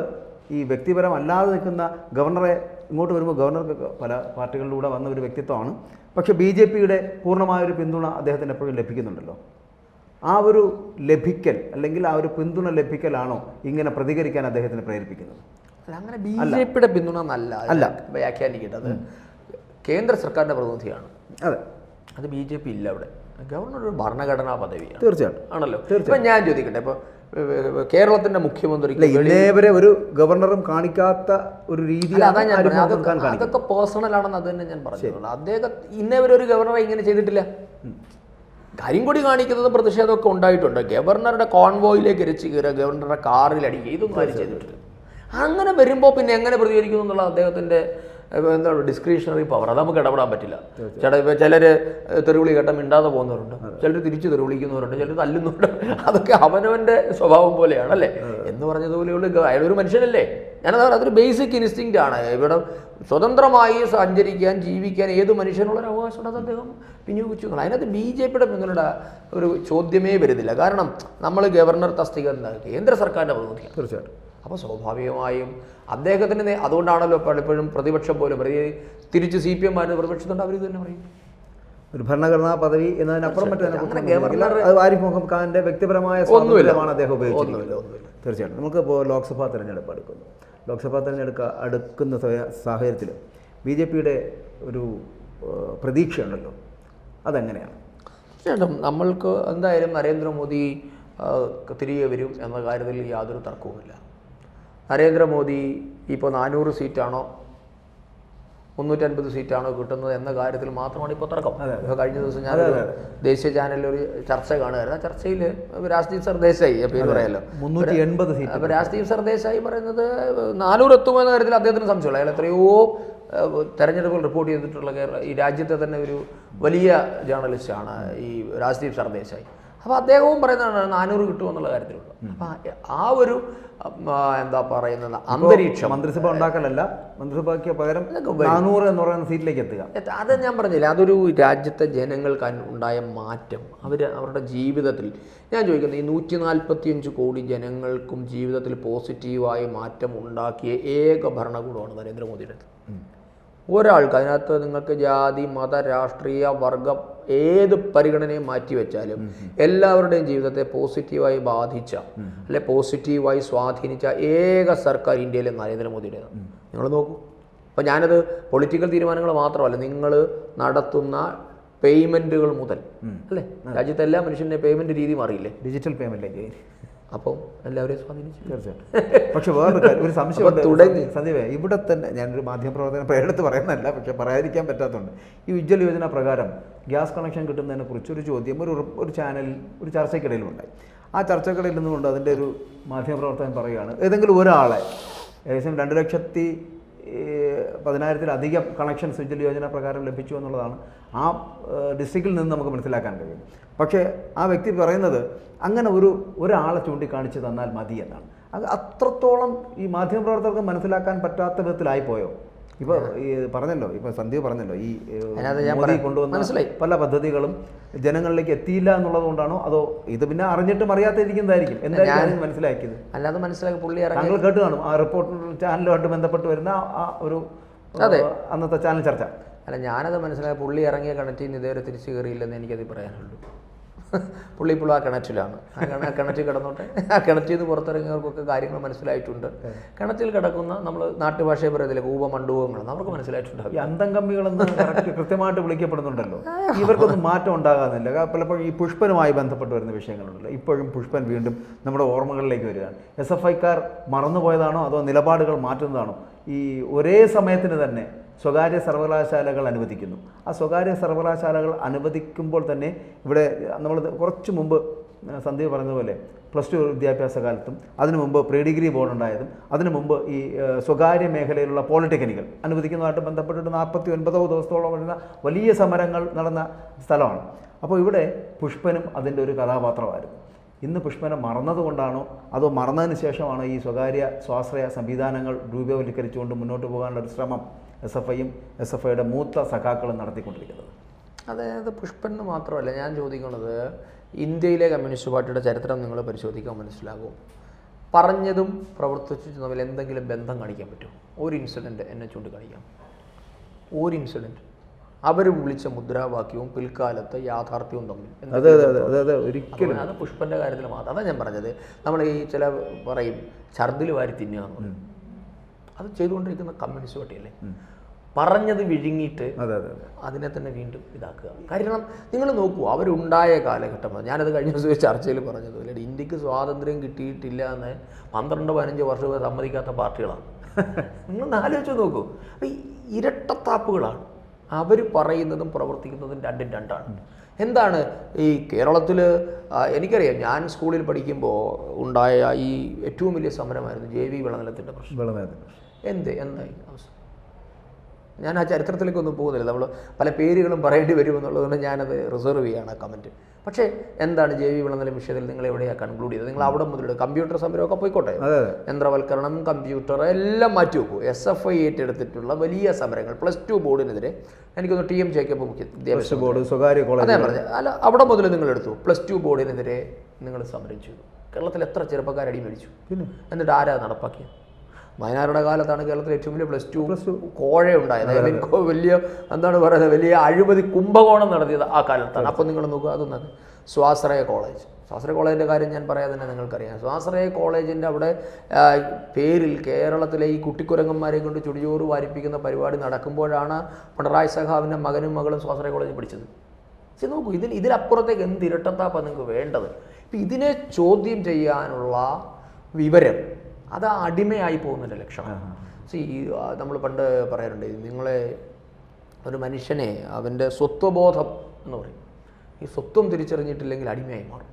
ഈ വ്യക്തിപരമല്ലാതെ നിൽക്കുന്ന ഗവർണറെ ഇങ്ങോട്ട് വരുമ്പോൾ ഗവർണർക്ക് പല പാർട്ടികളിലൂടെ വന്ന ഒരു വ്യക്തിത്വമാണ്. പക്ഷേ BJPയുടെ പൂർണ്ണമായൊരു പിന്തുണ അദ്ദേഹത്തിന് എപ്പോഴും ലഭിക്കുന്നുണ്ടല്ലോ. ആ ഒരു ലഭിക്കൽ അല്ലെങ്കിൽ ആ ഒരു പിന്തുണ ലഭിക്കലാണോ ഇങ്ങനെ പ്രതികരിക്കാൻ അദ്ദേഹത്തിന് പ്രേരിപ്പിക്കുന്നത്? അങ്ങനെ BJPയുടെ പിന്തുണ അല്ല വ്യാഖ്യാനിക്കേണ്ടത്. കേന്ദ്ര സർക്കാരിൻ്റെ പ്രതിനിധിയാണ്. അതെ, അത് BJP ഇല്ല അവിടെ. ഗവർണർ ഒരു ഭരണഘടനാ പദവിയാണ്. തീർച്ചയായിട്ടും ആണല്ലോ. ഇപ്പം ഞാൻ ചോദിക്കട്ടെ, ഇപ്പോൾ കേരളത്തിന്റെ മുഖ്യമന്ത്രി ഇന്നേവരെ ഒരു ഗവർണറും കാണിക്കാത്ത ഒരു രീതി അതൊക്കെ പേഴ്സണൽ ആണെന്ന് അത് തന്നെ ഞാൻ പറഞ്ഞിട്ടുള്ളൂ. അദ്ദേഹം ഇന്നേവരെ ഒരു ഗവർണറെ ഇങ്ങനെ ചെയ്തിട്ടില്ല. കരിങ്കൊടി കാണിക്കുന്നത് പ്രതിഷേധമൊക്കെ ഉണ്ടായിട്ടുണ്ട്. ഗവർണറുടെ കോൺവോയിലേക്ക് ഇരച്ച് കയറുക, ഗവർണറുടെ കാറിൽ അടിക്കുക, ഇതൊന്നും ആരും ചെയ്തിട്ടില്ല. അങ്ങനെ വരുമ്പോൾ പിന്നെ എങ്ങനെ പ്രതികരിക്കുന്നു എന്നുള്ള അദ്ദേഹത്തിന്റെ എന്താണ് ഡിസ്ക്രിഷണറി പവർ. അത് നമുക്ക് ഇടപെടാൻ പറ്റില്ല. ഇപ്പോൾ ചിലർ തെരുവിളി കേട്ട മിണ്ടാതെ പോകുന്നവരുണ്ട്, ചിലർ തിരിച്ച് തെരുവിളിക്കുന്നവരുണ്ട്, ചിലർ തല്ലുന്നുണ്ട്. അതൊക്കെ അവനവൻ്റെ സ്വഭാവം പോലെയാണ് അല്ലേ? എന്ന് പറഞ്ഞതുപോലെയുള്ള അയാളൊരു മനുഷ്യനല്ലേ. ഞാനത് അതൊരു ബേസിക് ഇൻസ്റ്റിങ്ക്റ്റ് ആണ്. ഇവിടെ സ്വതന്ത്രമായി സഞ്ചരിക്കാൻ ജീവിക്കാൻ ഏത് മനുഷ്യനുള്ളൊരു അവകാശമുണ്ട്, അത് അദ്ദേഹം വിനിയോഗിച്ചു. അതിനകത്ത് BJPയുടെ പിന്തുണയുടെ ഒരു ചോദ്യമേ വരുന്നില്ല. കാരണം നമ്മൾ ഗവർണർ തസ്തിക കേന്ദ്ര സർക്കാരിൻ്റെ പ്രതിനിധിയാണ്. തീർച്ചയായിട്ടും. അപ്പോൾ സ്വാഭാവികമായും അദ്ദേഹത്തിന് അതുകൊണ്ടാണല്ലോ പലപ്പോഴും പ്രതിപക്ഷം പോലും തിരിച്ച് CPM പ്രതിപക്ഷത്തുണ്ട് അവർ ഇത് തന്നെ പറയും. ഒരു ഭരണഘടനാ പദവി എന്നതിനപ്പുറം ആരിഫ് മുഹമ്മദ് ഖാന്റെ വ്യക്തിപരമായ സ്വാതന്ത്ര്യമാണ് അദ്ദേഹം ഉപയോഗിച്ചിരിക്കുന്നത്. തീർച്ചയായിട്ടും. നമുക്കിപ്പോൾ ലോക്സഭാ തെരഞ്ഞെടുപ്പ് അടുക്കുന്നു. ലോക്സഭാ തെരഞ്ഞെടുപ്പ് അടുക്കുന്ന സാഹചര്യത്തിൽ BJPയുടെ ഒരു പ്രതീക്ഷയുണ്ടല്ലോ, അതെങ്ങനെയാണ്? തീർച്ചയായിട്ടും നമ്മൾക്ക് എന്തായാലും നരേന്ദ്രമോദി തിരികെ വരും എന്ന കാര്യത്തിൽ യാതൊരു തർക്കവുമില്ല. നരേന്ദ്രമോദി ഇപ്പോൾ 400 സീറ്റാണോ 350 സീറ്റാണോ കിട്ടുന്നത് എന്ന കാര്യത്തിൽ മാത്രമാണ് ഇപ്പോൾ തർക്കം. ഇപ്പോൾ കഴിഞ്ഞ ദിവസം ഞാൻ ദേശീയ ചാനലിൽ ഒരു ചർച്ച കാണുകയായിരുന്നു. ആ ചർച്ചയിൽ രാജ്ദീപ് സർദേശായി പേര് പറയാമല്ലോ, 380 സീറ്റ്. അപ്പോൾ രാജ്ദീപ് സർദേശായി പറയുന്നത് 400 എത്തുമെന്ന കാര്യത്തിൽ അദ്ദേഹത്തിന് സംശയമുള്ള. അയാൾ എത്രയോ തെരഞ്ഞെടുപ്പുകൾ റിപ്പോർട്ട് ചെയ്തിട്ടുള്ള ഈ രാജ്യത്തെ തന്നെ ഒരു വലിയ ജേർണലിസ്റ്റാണ് ഈ രാജ്ദീപ് സർദേശായി. അപ്പോൾ അദ്ദേഹവും പറയുന്നതാണ് 400 കിട്ടുമെന്നുള്ള കാര്യത്തിലുള്ളത്. അപ്പം ആ ഒരു എന്താ പറയുന്നത് അന്തരീക്ഷം മന്ത്രിസഭ ഉണ്ടാക്കലല്ല, മന്ത്രിസഭയ്ക്ക് പകരം 400 എന്ന് പറയുന്ന സീറ്റിലേക്ക് എത്തുക. അത് ഞാൻ പറഞ്ഞില്ല, അതൊരു രാജ്യത്തെ ജനങ്ങൾക്ക് ഉണ്ടായ മാറ്റം, അവരുടെ ജീവിതത്തിൽ ഞാൻ ചോദിക്കുന്നത് ഈ 145 കോടി ജനങ്ങൾക്കും ജീവിതത്തിൽ പോസിറ്റീവായ മാറ്റം ഉണ്ടാക്കിയ ഏക ഭരണകൂടമാണ് നരേന്ദ്രമോദിയുടേത്. ഒരാൾക്ക് അതിനകത്ത് നിങ്ങൾക്ക് ജാതി മത രാഷ്ട്രീയ വർഗം ഏത് പരിഗണനയും മാറ്റിവെച്ചാലും എല്ലാവരുടെയും ജീവിതത്തെ പോസിറ്റീവായി ബാധിച്ച അല്ലെ പോസിറ്റീവായി സ്വാധീനിച്ച ഏക സർക്കാർ ഇന്ത്യയിലെ നരേന്ദ്രമോദിയുടേത്. നിങ്ങൾ നോക്കൂ. അപ്പോൾ ഞാനത് പൊളിറ്റിക്കൽ തീരുമാനങ്ങൾ മാത്രമല്ല, നിങ്ങൾ നടത്തുന്ന പേയ്മെൻറ്റുകൾ മുതൽ അല്ലേ, രാജ്യത്തെ എല്ലാ മനുഷ്യൻ്റെ പേയ്മെൻറ്റ് രീതി മാറിയില്ലേ, ഡിജിറ്റൽ പേയ്മെൻറ്റിലേക്ക്. അപ്പോൾ എല്ലാവരെയും സ്വാധീനിച്ചു. തീർച്ചയായിട്ടും. പക്ഷെ വേറൊരു സംശയം തുടങ്ങി സന്ദീപേ, ഇവിടെ തന്നെ ഞാനൊരു മാധ്യമപ്രവർത്തനം പേരെടുത്ത് പറയുന്നതല്ല, പക്ഷെ പറയാതിരിക്കാൻ പറ്റാത്തതുകൊണ്ട് ഈ ഉജ്ജ്വല യോജന പ്രകാരം ഗ്യാസ് കണക്ഷൻ കിട്ടുന്നതിനെ കുറിച്ചൊരു ചോദ്യം ഒരു ചാനലിൽ ഒരു ചർച്ചയ്ക്കിടയിലുണ്ടായി. ആ ചർച്ചക്കിടയിൽ നിന്നുകൊണ്ട് അതിൻ്റെ ഒരു മാധ്യമപ്രവർത്തകൻ പറയുകയാണ്, ഏതെങ്കിലും ഒരാളെ ഏകദേശം 2,10,000-ത്തിലധികം കണക്ഷൻസ് ഉജ്ജ്വല യോജന പ്രകാരം ലഭിച്ചു എന്നുള്ളതാണ് ആ ഡിസ്ട്രിക്റ്റിൽ നിന്ന് നമുക്ക് മനസ്സിലാക്കാൻ കഴിയും. പക്ഷേ ആ വ്യക്തി പറയുന്നത് അങ്ങനെ ഒരാളെ ചൂണ്ടിക്കാണിച്ച് തന്നാൽ മതി എന്നാണ്. അത് അത്രത്തോളം ഈ മാധ്യമപ്രവർത്തകർക്ക് മനസ്സിലാക്കാൻ പറ്റാത്ത വിധത്തിലായിപ്പോയോ? ഇപ്പോൾ ഈ പറഞ്ഞല്ലോ, ഇപ്പോൾ സന്ദീപ് പറഞ്ഞല്ലോ, ഈ മോദി കൊണ്ടുവന്ന പല പദ്ധതികളും ജനങ്ങളിലേക്ക് എത്തിയില്ല എന്നുള്ളത് കൊണ്ടാണോ, അതോ ഇത് പിന്നെ അറിഞ്ഞിട്ടും അറിയാതിരിക്കുന്നതായിരിക്കും? എന്തായാലും മനസ്സിലാക്കിയത് അല്ലാതെ മനസ്സിലാക്കി പുള്ളി താങ്കൾ കേട്ട് കാണും ആ റിപ്പോർട്ടർ ചാനലുമായിട്ട് ബന്ധപ്പെട്ട് വരുന്ന ആ ഒരു അന്നത്തെ ചാനൽ ചർച്ച. അല്ല ഞാനത് മനസ്സിലാക്കി. പുള്ളി ഇറങ്ങിയ കിണറ്റിൽ നിന്ന് ഇതുവരെ തിരിച്ചു കയറിയില്ലെന്ന് എനിക്കത് പറയാനുള്ളൂ. പുള്ളി ഇപ്പോഴും ആ കിണറ്റിലാണ്. ആ കിണറ്റിൽ കിടന്നോട്ടെ. ആ കിണറ്റിൽ നിന്ന് പുറത്തിറങ്ങിയവർക്കൊക്കെ കാര്യങ്ങൾ മനസ്സിലായിട്ടുണ്ട്. കിണറ്റിൽ കിടക്കുന്ന നമ്മൾ നാട്ടുഭാഷയെ പറയത്തില്ലേ ഊപമണ്ഡൂപങ്ങൾ, അവർക്ക് മനസ്സിലായിട്ടുണ്ട്. ഈ അന്തംകമ്മികളെന്ന് കൃത്യമായിട്ട് വിളിക്കപ്പെടുന്നുണ്ടല്ലോ, ഇവർക്കൊന്നും മാറ്റം ഉണ്ടാകാറില്ല. പലപ്പോഴും ഈ പുഷ്പനുമായി ബന്ധപ്പെട്ട് വരുന്ന വിഷയങ്ങളുണ്ടല്ലോ, ഇപ്പോഴും പുഷ്പൻ വീണ്ടും നമ്മുടെ ഓർമ്മകളിലേക്ക് വരികയാണ്. SFIക്കാർ മറന്നുപോയതാണോ അതോ നിലപാടുകൾ മാറ്റുന്നതാണോ? ഈ ഒരേ സമയത്തിന് തന്നെ സ്വകാര്യ സർവകലാശാലകൾ അനുവദിക്കുന്നു. ആ സ്വകാര്യ സർവകലാശാലകൾ അനുവദിക്കുമ്പോൾ തന്നെ ഇവിടെ നമ്മൾ കുറച്ച് മുമ്പ് സന്ദീപ് പറഞ്ഞതുപോലെ +2 വിദ്യാഭ്യാസ കാലത്തും അതിനു മുമ്പ് പ്രീ ഡിഗ്രി ബോർഡ് ഉണ്ടായതും അതിനു മുമ്പ് ഈ സ്വകാര്യ മേഖലയിലുള്ള പോളിടെക്നിക്കൽ അനുവദിക്കുന്നതുമായിട്ട് ബന്ധപ്പെട്ടിട്ട് 49 ദിവസത്തോളം വരുന്ന വലിയ സമരങ്ങൾ നടന്ന സ്ഥലമാണ്. അപ്പോൾ ഇവിടെ പുഷ്പനും അതിൻ്റെ ഒരു കഥാപാത്രമായിരുന്നു. ഇന്ന് പുഷ്പനെ മറന്നതുകൊണ്ടാണോ അതോ മറന്നതിന് ശേഷമാണോ ഈ സ്വകാര്യ സ്വാശ്രയ സംവിധാനങ്ങൾ രൂപവൽക്കരിച്ചുകൊണ്ട് മുന്നോട്ട് പോകാനുള്ള ഒരു ശ്രമം SFIയും SFIയുടെ മൂത്ത സഖാക്കളും നടത്തിക്കൊണ്ടിരിക്കുന്നത്? അതായത് പുഷ്പന് മാത്രമല്ല ഞാൻ ചോദിക്കുന്നത്, ഇന്ത്യയിലെ കമ്മ്യൂണിസ്റ്റ് പാർട്ടിയുടെ ചരിത്രം നിങ്ങൾ പരിശോധിക്കാൻ മനസ്സിലാകും. പറഞ്ഞതും പ്രവർത്തിച്ചും തമ്മിൽ എന്തെങ്കിലും ബന്ധം കാണിക്കാൻ പറ്റും? ഒരു ഇൻസിഡൻറ്റ് എന്നെ ചൂണ്ടിക്കാണിക്കാം. ഒരു ഇൻസിഡൻറ്റ് അവർ വിളിച്ച മുദ്രാവാക്യവും പിൽക്കാലത്തെ യാഥാർത്ഥ്യവും തമ്മിൽ ഒരിക്കലും അത് പുഷ്പൻ്റെ കാര്യത്തിൽ മാത്രം. അതാണ് ഞാൻ പറഞ്ഞത്. നമ്മൾ ഈ ചില പറയും ഛർദിൽ വാരി തിന്നുക എന്ന് പറയും. അത് ചെയ്തുകൊണ്ടിരിക്കുന്ന കമ്മ്യൂണിസ്റ്റ് പാർട്ടിയല്ലേ? പറഞ്ഞത് വിഴുങ്ങിയിട്ട് അതിനെ തന്നെ വീണ്ടും ഇതാക്കുക. കാരണം നിങ്ങൾ നോക്കൂ, അവരുണ്ടായ കാലഘട്ടം, ഞാനത് കഴിഞ്ഞ ദിവസം ചർച്ചയിൽ പറഞ്ഞതുപോലെ ഇന്ത്യക്ക് സ്വാതന്ത്ര്യം കിട്ടിയിട്ടില്ല എന്ന് 12-15 വർഷം സമ്മതിക്കാത്ത പാർട്ടികളാണ്. നിങ്ങളൊന്ന് ആലോചിച്ച് നോക്കൂ. അപ്പം ഇരട്ടത്താപ്പുകളാണ്. അവർ പറയുന്നതും പ്രവർത്തിക്കുന്നതും രണ്ടാണ്. എന്താണ് ഈ കേരളത്തിൽ എനിക്കറിയാം, ഞാൻ സ്കൂളിൽ പഠിക്കുമ്പോൾ ഉണ്ടായ ഈ ഏറ്റവും വലിയ സമരമായിരുന്നു JV വിളനിലത്തിൻ്റെ പ്രശ്നം. എന്തായി അവസ്ഥ? ഞാൻ ആ ചരിത്രത്തിലേക്കൊന്നും പോകുന്നില്ല. നമ്മൾ പല പേരുകളും പറയേണ്ടി വരുമെന്നുള്ളതുകൊണ്ട് ഞാനത് റിസർവ് ചെയ്യാണ് ആ കമൻറ്റ്. പക്ഷേ എന്താണ് JV വിളനിലം വിഷയത്തിൽ നിങ്ങൾ എവിടെയാണ് കൺക്ലൂഡ് ചെയ്തത്? നിങ്ങൾ അവിടെ മുതലെടുത്ത് കമ്പ്യൂട്ടർ സമരമൊക്കെ പോയിക്കോട്ടെ, യന്ത്രവൽക്കരണം, കമ്പ്യൂട്ടർ എല്ലാം മാറ്റി വെക്കൂ. SFI ഏറ്റെടുത്തിട്ടുള്ള വലിയ സമരങ്ങൾ, +2 ബോർഡിനെതിരെ എനിക്കൊന്ന് TM ജേക്കബ് വിദ്യാഭ്യാസ ബോർഡ് സ്വകാര്യ കോളേജ്, അതെ പറഞ്ഞത്, അല്ല അവിടെ മുതൽ നിങ്ങൾ എടുത്തു. +2 ബോർഡിനെതിരെ നിങ്ങൾ സമരം ചെയ്തു. കേരളത്തിൽ എത്ര ചെറുപ്പക്കാർ അടി മേടിച്ചു? എന്നിട്ട് ആരാ നടപ്പാക്കിയത്? വയനാടുടെ കാലത്താണ് കേരളത്തിൽ ഏറ്റവും വലിയ +2 കോഴ ഉണ്ടായത്. വലിയ എന്താണ് പറയുന്നത്, വലിയ അഴിമതി കുംഭകോണം നടത്തിയത് ആ കാലത്താണ്. അപ്പോൾ നിങ്ങൾ നോക്കുക, അതൊന്നത് സ്വാശ്രയ കോളേജിൻ്റെ കാര്യം ഞാൻ പറയാതെ തന്നെ നിങ്ങൾക്കറിയാം. സ്വാശ്രയ കോളേജിൻ്റെ അവിടെ പേരിൽ കേരളത്തിലെ ഈ കുട്ടിക്കുരങ്ങന്മാരെ കൊണ്ട് ചുടിചോറ് വാരിപ്പിക്കുന്ന പരിപാടി നടക്കുമ്പോഴാണ് പിണറായി സഖാവിൻ്റെ മകനും മകളും സ്വാശ്രയ കോളേജിൽ പഠിച്ചത്. പക്ഷെ നോക്കൂ, ഇതിലപ്പുറത്തേക്ക് എന്ത് ഇരട്ടത്താപ്പാണ് നിങ്ങൾക്ക് വേണ്ടത്? ഇപ്പം ഇതിനെ ചോദ്യം ചെയ്യാനുള്ള വിവരം അത് അടിമയായി പോകുന്നതിൻ്റെ ലക്ഷണം. നമ്മൾ പണ്ട് പറയാറുണ്ട്, നിങ്ങളെ ഒരു മനുഷ്യനെ അവൻ്റെ സ്വത്വബോധം എന്ന് പറയും. ഈ സ്വത്വം തിരിച്ചറിഞ്ഞിട്ടില്ലെങ്കിൽ അടിമയായി മാറും.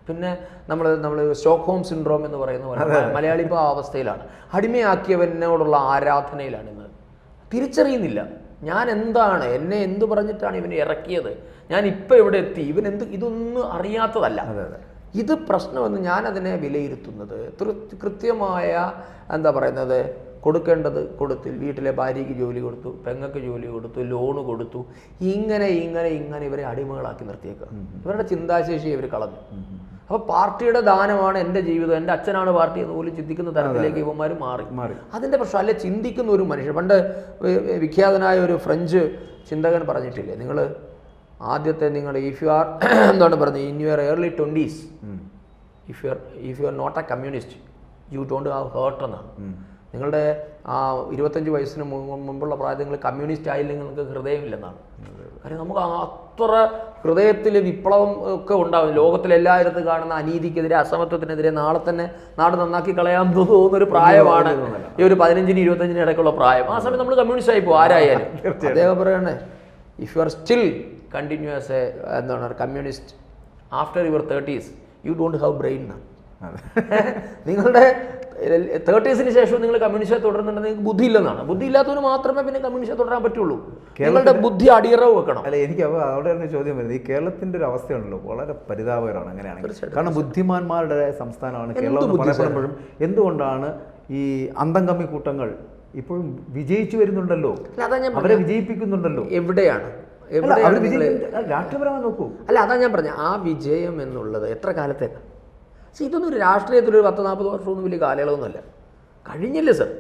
പിന്നെ നമ്മൾ സ്റ്റോക്ക്ഹോം സിൻഡ്രോം എന്ന് പറയുന്ന പോലെ മലയാളി ഇപ്പോൾ ആ അവസ്ഥയിലാണ്. അടിമയാക്കിയവനോടുള്ള ആരാധനയിലാണ് ഇന്ന്. തിരിച്ചറിയുന്നില്ല ഞാൻ എന്താണ്, എന്നെ എന്ത് പറഞ്ഞിട്ടാണ് ഇവനെ ഇറക്കിയത്, ഞാൻ ഇപ്പം എവിടെ എത്തി, ഇതൊന്നും അറിയാത്തതല്ല. ഇത് പ്രശ്നമെന്ന് ഞാനതിനെ വിലയിരുത്തുന്നത് കൃത്യമായ എന്താ പറയുന്നത്, കൊടുക്കേണ്ടത് കൊടുത്തു, വീട്ടിലെ ഭാര്യയ്ക്ക് ജോലി കൊടുത്തു, പെങ്ങൾക്ക് ജോലി കൊടുത്തു, ലോണ് കൊടുത്തു, ഇങ്ങനെ ഇവരെ അടിമകളാക്കി നിർത്തിയേക്കുക. ഇവരുടെ ചിന്താശേഷി ഇവർ കളഞ്ഞു. അപ്പോൾ പാർട്ടിയുടെ ദാനമാണ് എൻ്റെ ജീവിതം, എൻ്റെ അച്ഛനാണ് പാർട്ടി എന്ന് പോലും ചിന്തിക്കുന്ന തരത്തിലേക്ക് ഇവന്മാർ മാറി. അതിൻ്റെ പ്രശ്നം അല്ലെ. ചിന്തിക്കുന്ന ഒരു മനുഷ്യൻ, പണ്ട് വിഖ്യാതനായ ഒരു ഫ്രഞ്ച് ചിന്തകൻ പറഞ്ഞിട്ടില്ലേ, നിങ്ങൾ ആദ്യത്തെ നിങ്ങൾ ഇഫ് യു ആർ എന്താണ് പറഞ്ഞത്, in your early 20s if you are not a communist you don't have heart എന്നാണ്. നിങ്ങളുടെ ആ 25 വയസ്സിന് മുമ്പുള്ള പ്രായത്തിൽ നിങ്ങൾ കമ്മ്യൂണിസ്റ്റ് ആയില്ലെങ്കിൽ നിങ്ങൾക്ക് ഹൃദയമില്ലെന്നാണ്. കാര്യം നമുക്ക് അത്ര ഹൃദയത്തിൽ വിപ്ലവം ഒക്കെ ഉണ്ടാവും. ലോകത്തിലെല്ലായിടത്തും കാണുന്ന അനീതിക്കെതിരെ, അസമത്വത്തിനെതിരെ നാളെ തന്നെ നാട് നന്നാക്കി കളയാൻ തോന്നുന്നൊരു പ്രായമാണ് ഈ ഒരു 15-25 ഇടയ്ക്കുള്ള പ്രായം. ആ സമയം നമ്മൾ കമ്മ്യൂണിസ്റ്റ് ആയി പോകും ആരായാലും. അദ്ദേഹം പറയണേ, if you are still continue as a എന്താണ് communist after your 30s you don't have brain എന്നാണ്. നിങ്ങളുടെ 30s ശേഷം നിങ്ങൾ കമ്മ്യൂണിസ്റ്റ് തുടരുന്നുണ്ടെങ്കിൽ നിങ്ങൾക്ക് ബുദ്ധി ഇല്ലെന്നാണ്. ബുദ്ധി ഇല്ലാത്തവന് മാത്രമേ പിന്നെ കമ്മ്യൂണിസ്റ്റ് തുടരാൻ പറ്റുള്ളൂ. നിങ്ങളുടെ ബുദ്ധി അടിയറവ് വെക്കണം. അല്ല, എനിക്ക് അവിടെ ഒരു ചോദ്യം വരുന്നത്, ഈ കേരളത്തിന്റെ ഒരു അവസ്ഥയാണല്ലോ വളരെ പരിതാപകരമാണ് അങ്ങനെയാണെങ്കിൽ. കാരണം ബുദ്ധിമാന്മാരുടെ സംസ്ഥാനമാണ് കേരളം എന്ന് പറയപ്പെടുമ്പോഴും എന്തുകൊണ്ടാണ് ഈ അന്തംകമ്മി കൂട്ടങ്ങൾ ഇപ്പോഴും വിജയിച്ചു വരുന്നുണ്ടല്ലോ, അവരെ വിജയിപ്പിക്കുന്നുണ്ടല്ലോ? എവിടെയാണ് രാഷ്ട്രീയപരമായി നോക്കൂ. അല്ല, അതാ ഞാൻ പറഞ്ഞ ആ വിജയം എന്നുള്ളത് എത്ര കാലത്തേക്ക്? ഇതൊന്നും ഒരു രാഷ്ട്രീയത്തിൽ ഒരു 10-40 വർഷമൊന്നും വലിയ കാലയളവൊന്നുമല്ല. കഴിഞ്ഞില്ലേ സർ?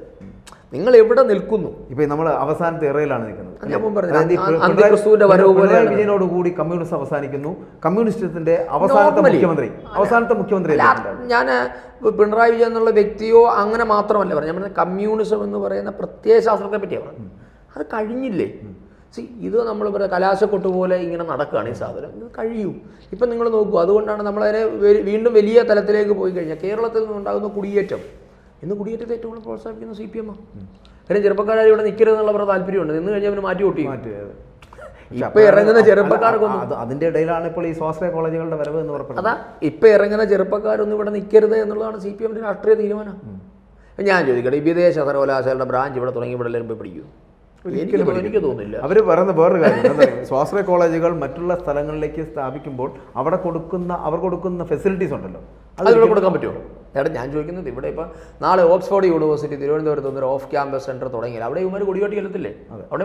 നിങ്ങൾ എവിടെ നിൽക്കുന്നു. ഇപ്പൊ നമ്മൾ അവസാനത്തെ ഇറയിലാണ് നിൽക്കുന്നത്. ഞാൻ മുമ്പ് പറഞ്ഞു, അന്തിക്രിസ്തുവിന്റെ വരവ് പോലെ വിജയനോട് കൂടി കമ്മ്യൂണിസ്റ്റ് അവസാനിക്കുന്നു. കമ്മ്യൂണിസ്റ്റത്തിന്റെ അവസാനത്തെ മുഖ്യമന്ത്രി ഞാൻ പിണറായി വിജയൻ എന്നുള്ള വ്യക്തിയോ അങ്ങനെ മാത്രമല്ല പറഞ്ഞു. ഞാൻ പറഞ്ഞ കമ്മ്യൂണിസം എന്ന് പറയുന്ന പ്രത്യയ ശാസ്ത്രത്തെ പറ്റിയാണ് പറഞ്ഞു. അത് കഴിഞ്ഞില്ലേ? ഇത് നമ്മൾ പറയുക കലാശക്കൊട്ട് പോലെ ഇങ്ങനെ നടക്കുകയാണ് ഈ സാധനം. ഇത് കഴിയും. ഇപ്പം നിങ്ങൾ നോക്കൂ, അതുകൊണ്ടാണ് നമ്മളതിനെ വീണ്ടും വലിയ തലത്തിലേക്ക് പോയി കഴിഞ്ഞാൽ കേരളത്തിൽ നിന്നുണ്ടാകുന്ന കുടിയേറ്റം. ഇന്ന് കുടിയേറ്റത്തെ ഏറ്റവും കൂടുതൽ പ്രോത്സാഹിപ്പിക്കുന്ന CPM ആണ്. കാര്യം ചെറുപ്പക്കാരായി ഇവിടെ നിൽക്കരുതെന്നുള്ള അവരുടെ താല്പര്യമുണ്ട്. നിന്ന് കഴിഞ്ഞാൽ അവന് മാറ്റി കൂട്ടി. ഇപ്പൊ ഇറങ്ങുന്ന ചെറുപ്പക്കാർക്കൊന്നും അതിന്റെ ഇടയിലാണ് ഇപ്പോൾ ഈ സ്വാശ്രയ കോളേജുകളുടെ വരവ് എന്ന് പറയുന്നത്. അതാ ഇപ്പൊ ഇറങ്ങുന്ന ചെറുപ്പക്കാരൊന്നും ഇവിടെ നിൽക്കരുത് എന്നുള്ളതാണ് CPM രാഷ്ട്രീയ തീരുമാനം. ഞാൻ ചോദിക്കട്ടെ, ഈ വിദേശ സർവകലാശാലയുടെ ബ്രാഞ്ച് ഇവിടെ തുടങ്ങി ഇവിടെ എല്ലാവരും പോയി പഠിക്കൂ? എനിക്ക് തോന്നുന്നില്ല. അവർ പറയുന്ന വേറൊരു കാര്യം, സ്വാശ്രയ കോളേജുകൾ മറ്റുള്ള സ്ഥലങ്ങളിലേക്ക് സ്ഥാപിക്കുമ്പോൾ അവർ കൊടുക്കുന്ന ഫെസിലിറ്റീസ് ഉണ്ടല്ലോ, അത് ഇവിടെ കൊടുക്കാൻ പറ്റുമോ? എടാ ഞാൻ ചോദിക്കുന്നത്, ഇവിടെ ഇപ്പം നാളെ ഓക്സ്ഫോർഡ് യൂണിവേഴ്സിറ്റി തിരുവനന്തപുരത്ത് ഒരു ഓഫ് ക്യാമ്പസ് സെന്റർ തുടങ്ങിയാൽ അവിടെ ഇവന്മാർ കൊടികാട്ടി ചെല്ലത്തില്ലേ? അവിടെ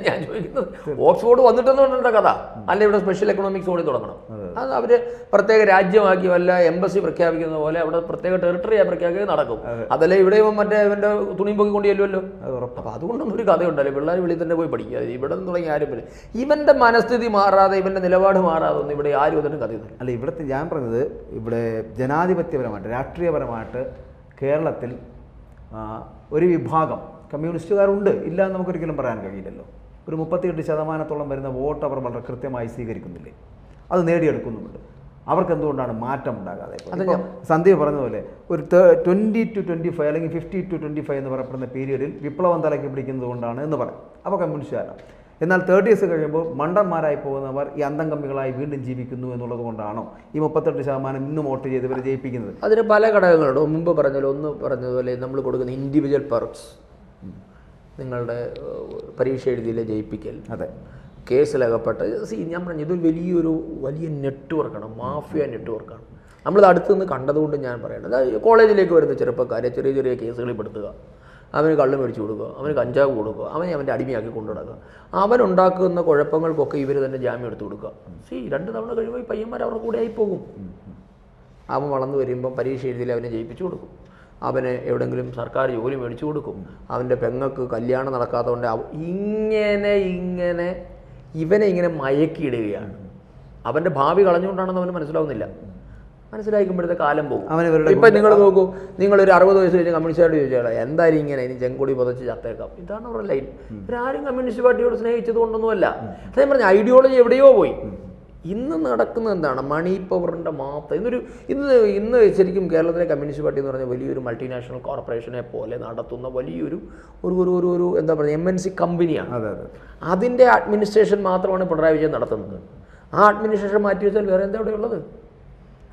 ഞാൻ ചോദിക്കുന്നത്, ഓക്സ്ഫോർഡ് വന്നിട്ടെന്നുണ്ട കഥ അല്ല, ഇവിടെ സ്പെഷ്യൽ എക്കണോമിക് സോണിൽ തുടങ്ങണം. അത് അവർ പ്രത്യേക രാജ്യമാക്കി വല്ല എംബസി പ്രഖ്യാപിക്കുന്ന പോലെ അവിടെ പ്രത്യേക ടെറിട്ടറിയായി പ്രഖ്യാപിക്കുക നടക്കും. അതല്ലേ ഇവിടെ മറ്റേ ഇവന്റെ തുണിയും പൊക്കി കൊണ്ട് ചെല്ലുമല്ലോ. അപ്പം അതുകൊണ്ടൊന്നും ഒരു കഥയുണ്ടല്ലോ, പിള്ളേർ വെളിയിൽ തന്നെ പോയി പഠിക്കുക. ഇവിടെ നിന്ന് തുടങ്ങി ആരും വരും. ഇവന്റെ മനസ്ഥിതി മാറാതെ, ഇവന്റെ നിലപാട് മാറാതെ ഒന്നും ഇവിടെ ആരും അതിന് കഥയൊന്നും അല്ല. ഇവിടുത്തെ ഞാൻ പറഞ്ഞത്, ഇവിടെ ജനാധിപത്യപരമായിട്ട് രാഷ്ട്രീയപരമായിട്ട് കേരളത്തിൽ ഒരു വിഭാഗം കമ്മ്യൂണിസ്റ്റുകാരുണ്ട്, ഇല്ല എന്ന് നമുക്കൊരിക്കലും പറയാൻ കഴിയില്ലല്ലോ. ഒരു 38% വരുന്ന വോട്ട് അവർ വളരെ കൃത്യമായി സ്വീകരിക്കുന്നില്ലേ, അത് നേടിയെടുക്കുന്നുമുണ്ട്. അവർക്ക് എന്തുകൊണ്ടാണ് മാറ്റം ഉണ്ടാകാതെ? സന്ദീപ് പറഞ്ഞതുപോലെ ഒരു 20 to 25 അല്ലെങ്കിൽ 50 to 25 എന്ന് പറയപ്പെടുന്ന പീരീഡിൽ വിപ്ലവം തലയ്ക്ക് പിടിക്കുന്നത് കൊണ്ടാണ് എന്ന് പറയും. അപ്പോൾ കമ്മ്യൂണിസ്റ്റുകാരാണ്. എന്നാൽ 30s കഴിയുമ്പോൾ മണ്ടന്മാരായി പോകുന്നവർ ഈ അന്തം കമ്മികളായി വീണ്ടും ജീവിക്കുന്നു എന്നുള്ളത് കൊണ്ടാണോ ഈ 38% ഇന്നും വോട്ട് ചെയ്ത് ഇവരെ ജയിപ്പിക്കുന്നത്? അതിന് പല ഘടകങ്ങളുണ്ട്. മുമ്പ് പറഞ്ഞതുപോലെ നമ്മൾ കൊടുക്കുന്ന ഇൻഡിവിജ്വൽ പെർക്സ്, നിങ്ങളുടെ പരീക്ഷ എഴുതിയിലെ ജയിപ്പിക്കൽ, അതെ, കേസിലകപ്പെട്ട ഞാൻ പറഞ്ഞു, ഇതൊരു വലിയ നെറ്റ്വർക്കാണ്, മാഫിയ നെറ്റ്വർക്കാണ്. നമ്മളിത് അടുത്തുനിന്ന് കണ്ടതുകൊണ്ട് ഞാൻ പറയുന്നത്, കോളേജിലേക്ക് വരുന്ന ചെറുപ്പക്കാരെ ചെറിയ ചെറിയ കേസുകളിൽ പെടുത്തുക, അവന് കള്ള് മേടിച്ചു കൊടുക്കുക, അവന് കഞ്ചാവ് കൊടുക്കുക, അവൻ്റെ അടിമയാക്കി കൊണ്ടുനടക്കുക, അവനുണ്ടാക്കുന്ന കുഴപ്പങ്ങൾക്കൊക്കെ ഇവർ തന്നെ ജാമ്യം എടുത്തു കൊടുക്കുക. 2 തവണ കഴിയുമ്പോൾ ഈ പയ്യന്മാർ അവരുടെ കൂടെ ആയി പോകും. അവൻ വളർന്നു വരുമ്പം പരീക്ഷ എഴുതിയിൽ അവനെ ജയിപ്പിച്ചു കൊടുക്കും, അവന് എവിടെയെങ്കിലും സർക്കാർ ജോലി മേടിച്ചു കൊടുക്കും, അവൻ്റെ പെങ്ങൾക്ക് കല്യാണം നടക്കാത്തതുകൊണ്ട് ഇങ്ങനെ ഇവനെ ഇങ്ങനെ മയക്കിയിടുകയാണ്. അവൻ്റെ ഭാവി കളഞ്ഞുകൊണ്ടാണെന്ന് അവന് മനസ്സിലാവുന്നില്ല. മനസ്സിലാക്കുമ്പോഴത്തെ കാലം പോകും. ഇപ്പം നിങ്ങൾ നോക്കൂ, നിങ്ങളൊരു 60 വയസ്സ് കഴിഞ്ഞ് കമ്മ്യൂണിസ്റ്റായിട്ട് ചോദിച്ചാൽ എന്തായാലും ഇങ്ങനെ ഇനി ചെങ്കൊടി പുതച്ച് ചത്തേക്കാം, ഇതാണ് അവരുടെ ലൈൻ. ഇവരാരും കമ്മ്യൂണിസ്റ്റ് പാർട്ടിയോട് സ്നേഹിച്ചത് കൊണ്ടൊന്നുമല്ല. അതേ പറഞ്ഞ ഐഡിയോളജി എവിടെയോ പോയി. ഇന്ന് നടക്കുന്നത് എന്താണ്? മണി പവറിൻ്റെ മാത്രം. ഇന്ന് ശരിക്കും കേരളത്തിലെ കമ്മ്യൂണിസ്റ്റ് പാർട്ടി എന്ന് പറഞ്ഞാൽ വലിയൊരു മൾട്ടിനാഷണൽ കോർപ്പറേഷനെ പോലെ നടത്തുന്ന വലിയൊരു ഒരു എന്താ പറയുക MNC കമ്പനിയാണ്. അതിൻ്റെ അഡ്മിനിസ്ട്രേഷൻ മാത്രമാണ് പിണറായി വിജയൻ നടത്തുന്നത്. ആ അഡ്മിനിസ്ട്രേഷൻ മാറ്റി വെച്ചാൽ വേറെ എന്താ അവിടെ ഉള്ളത്?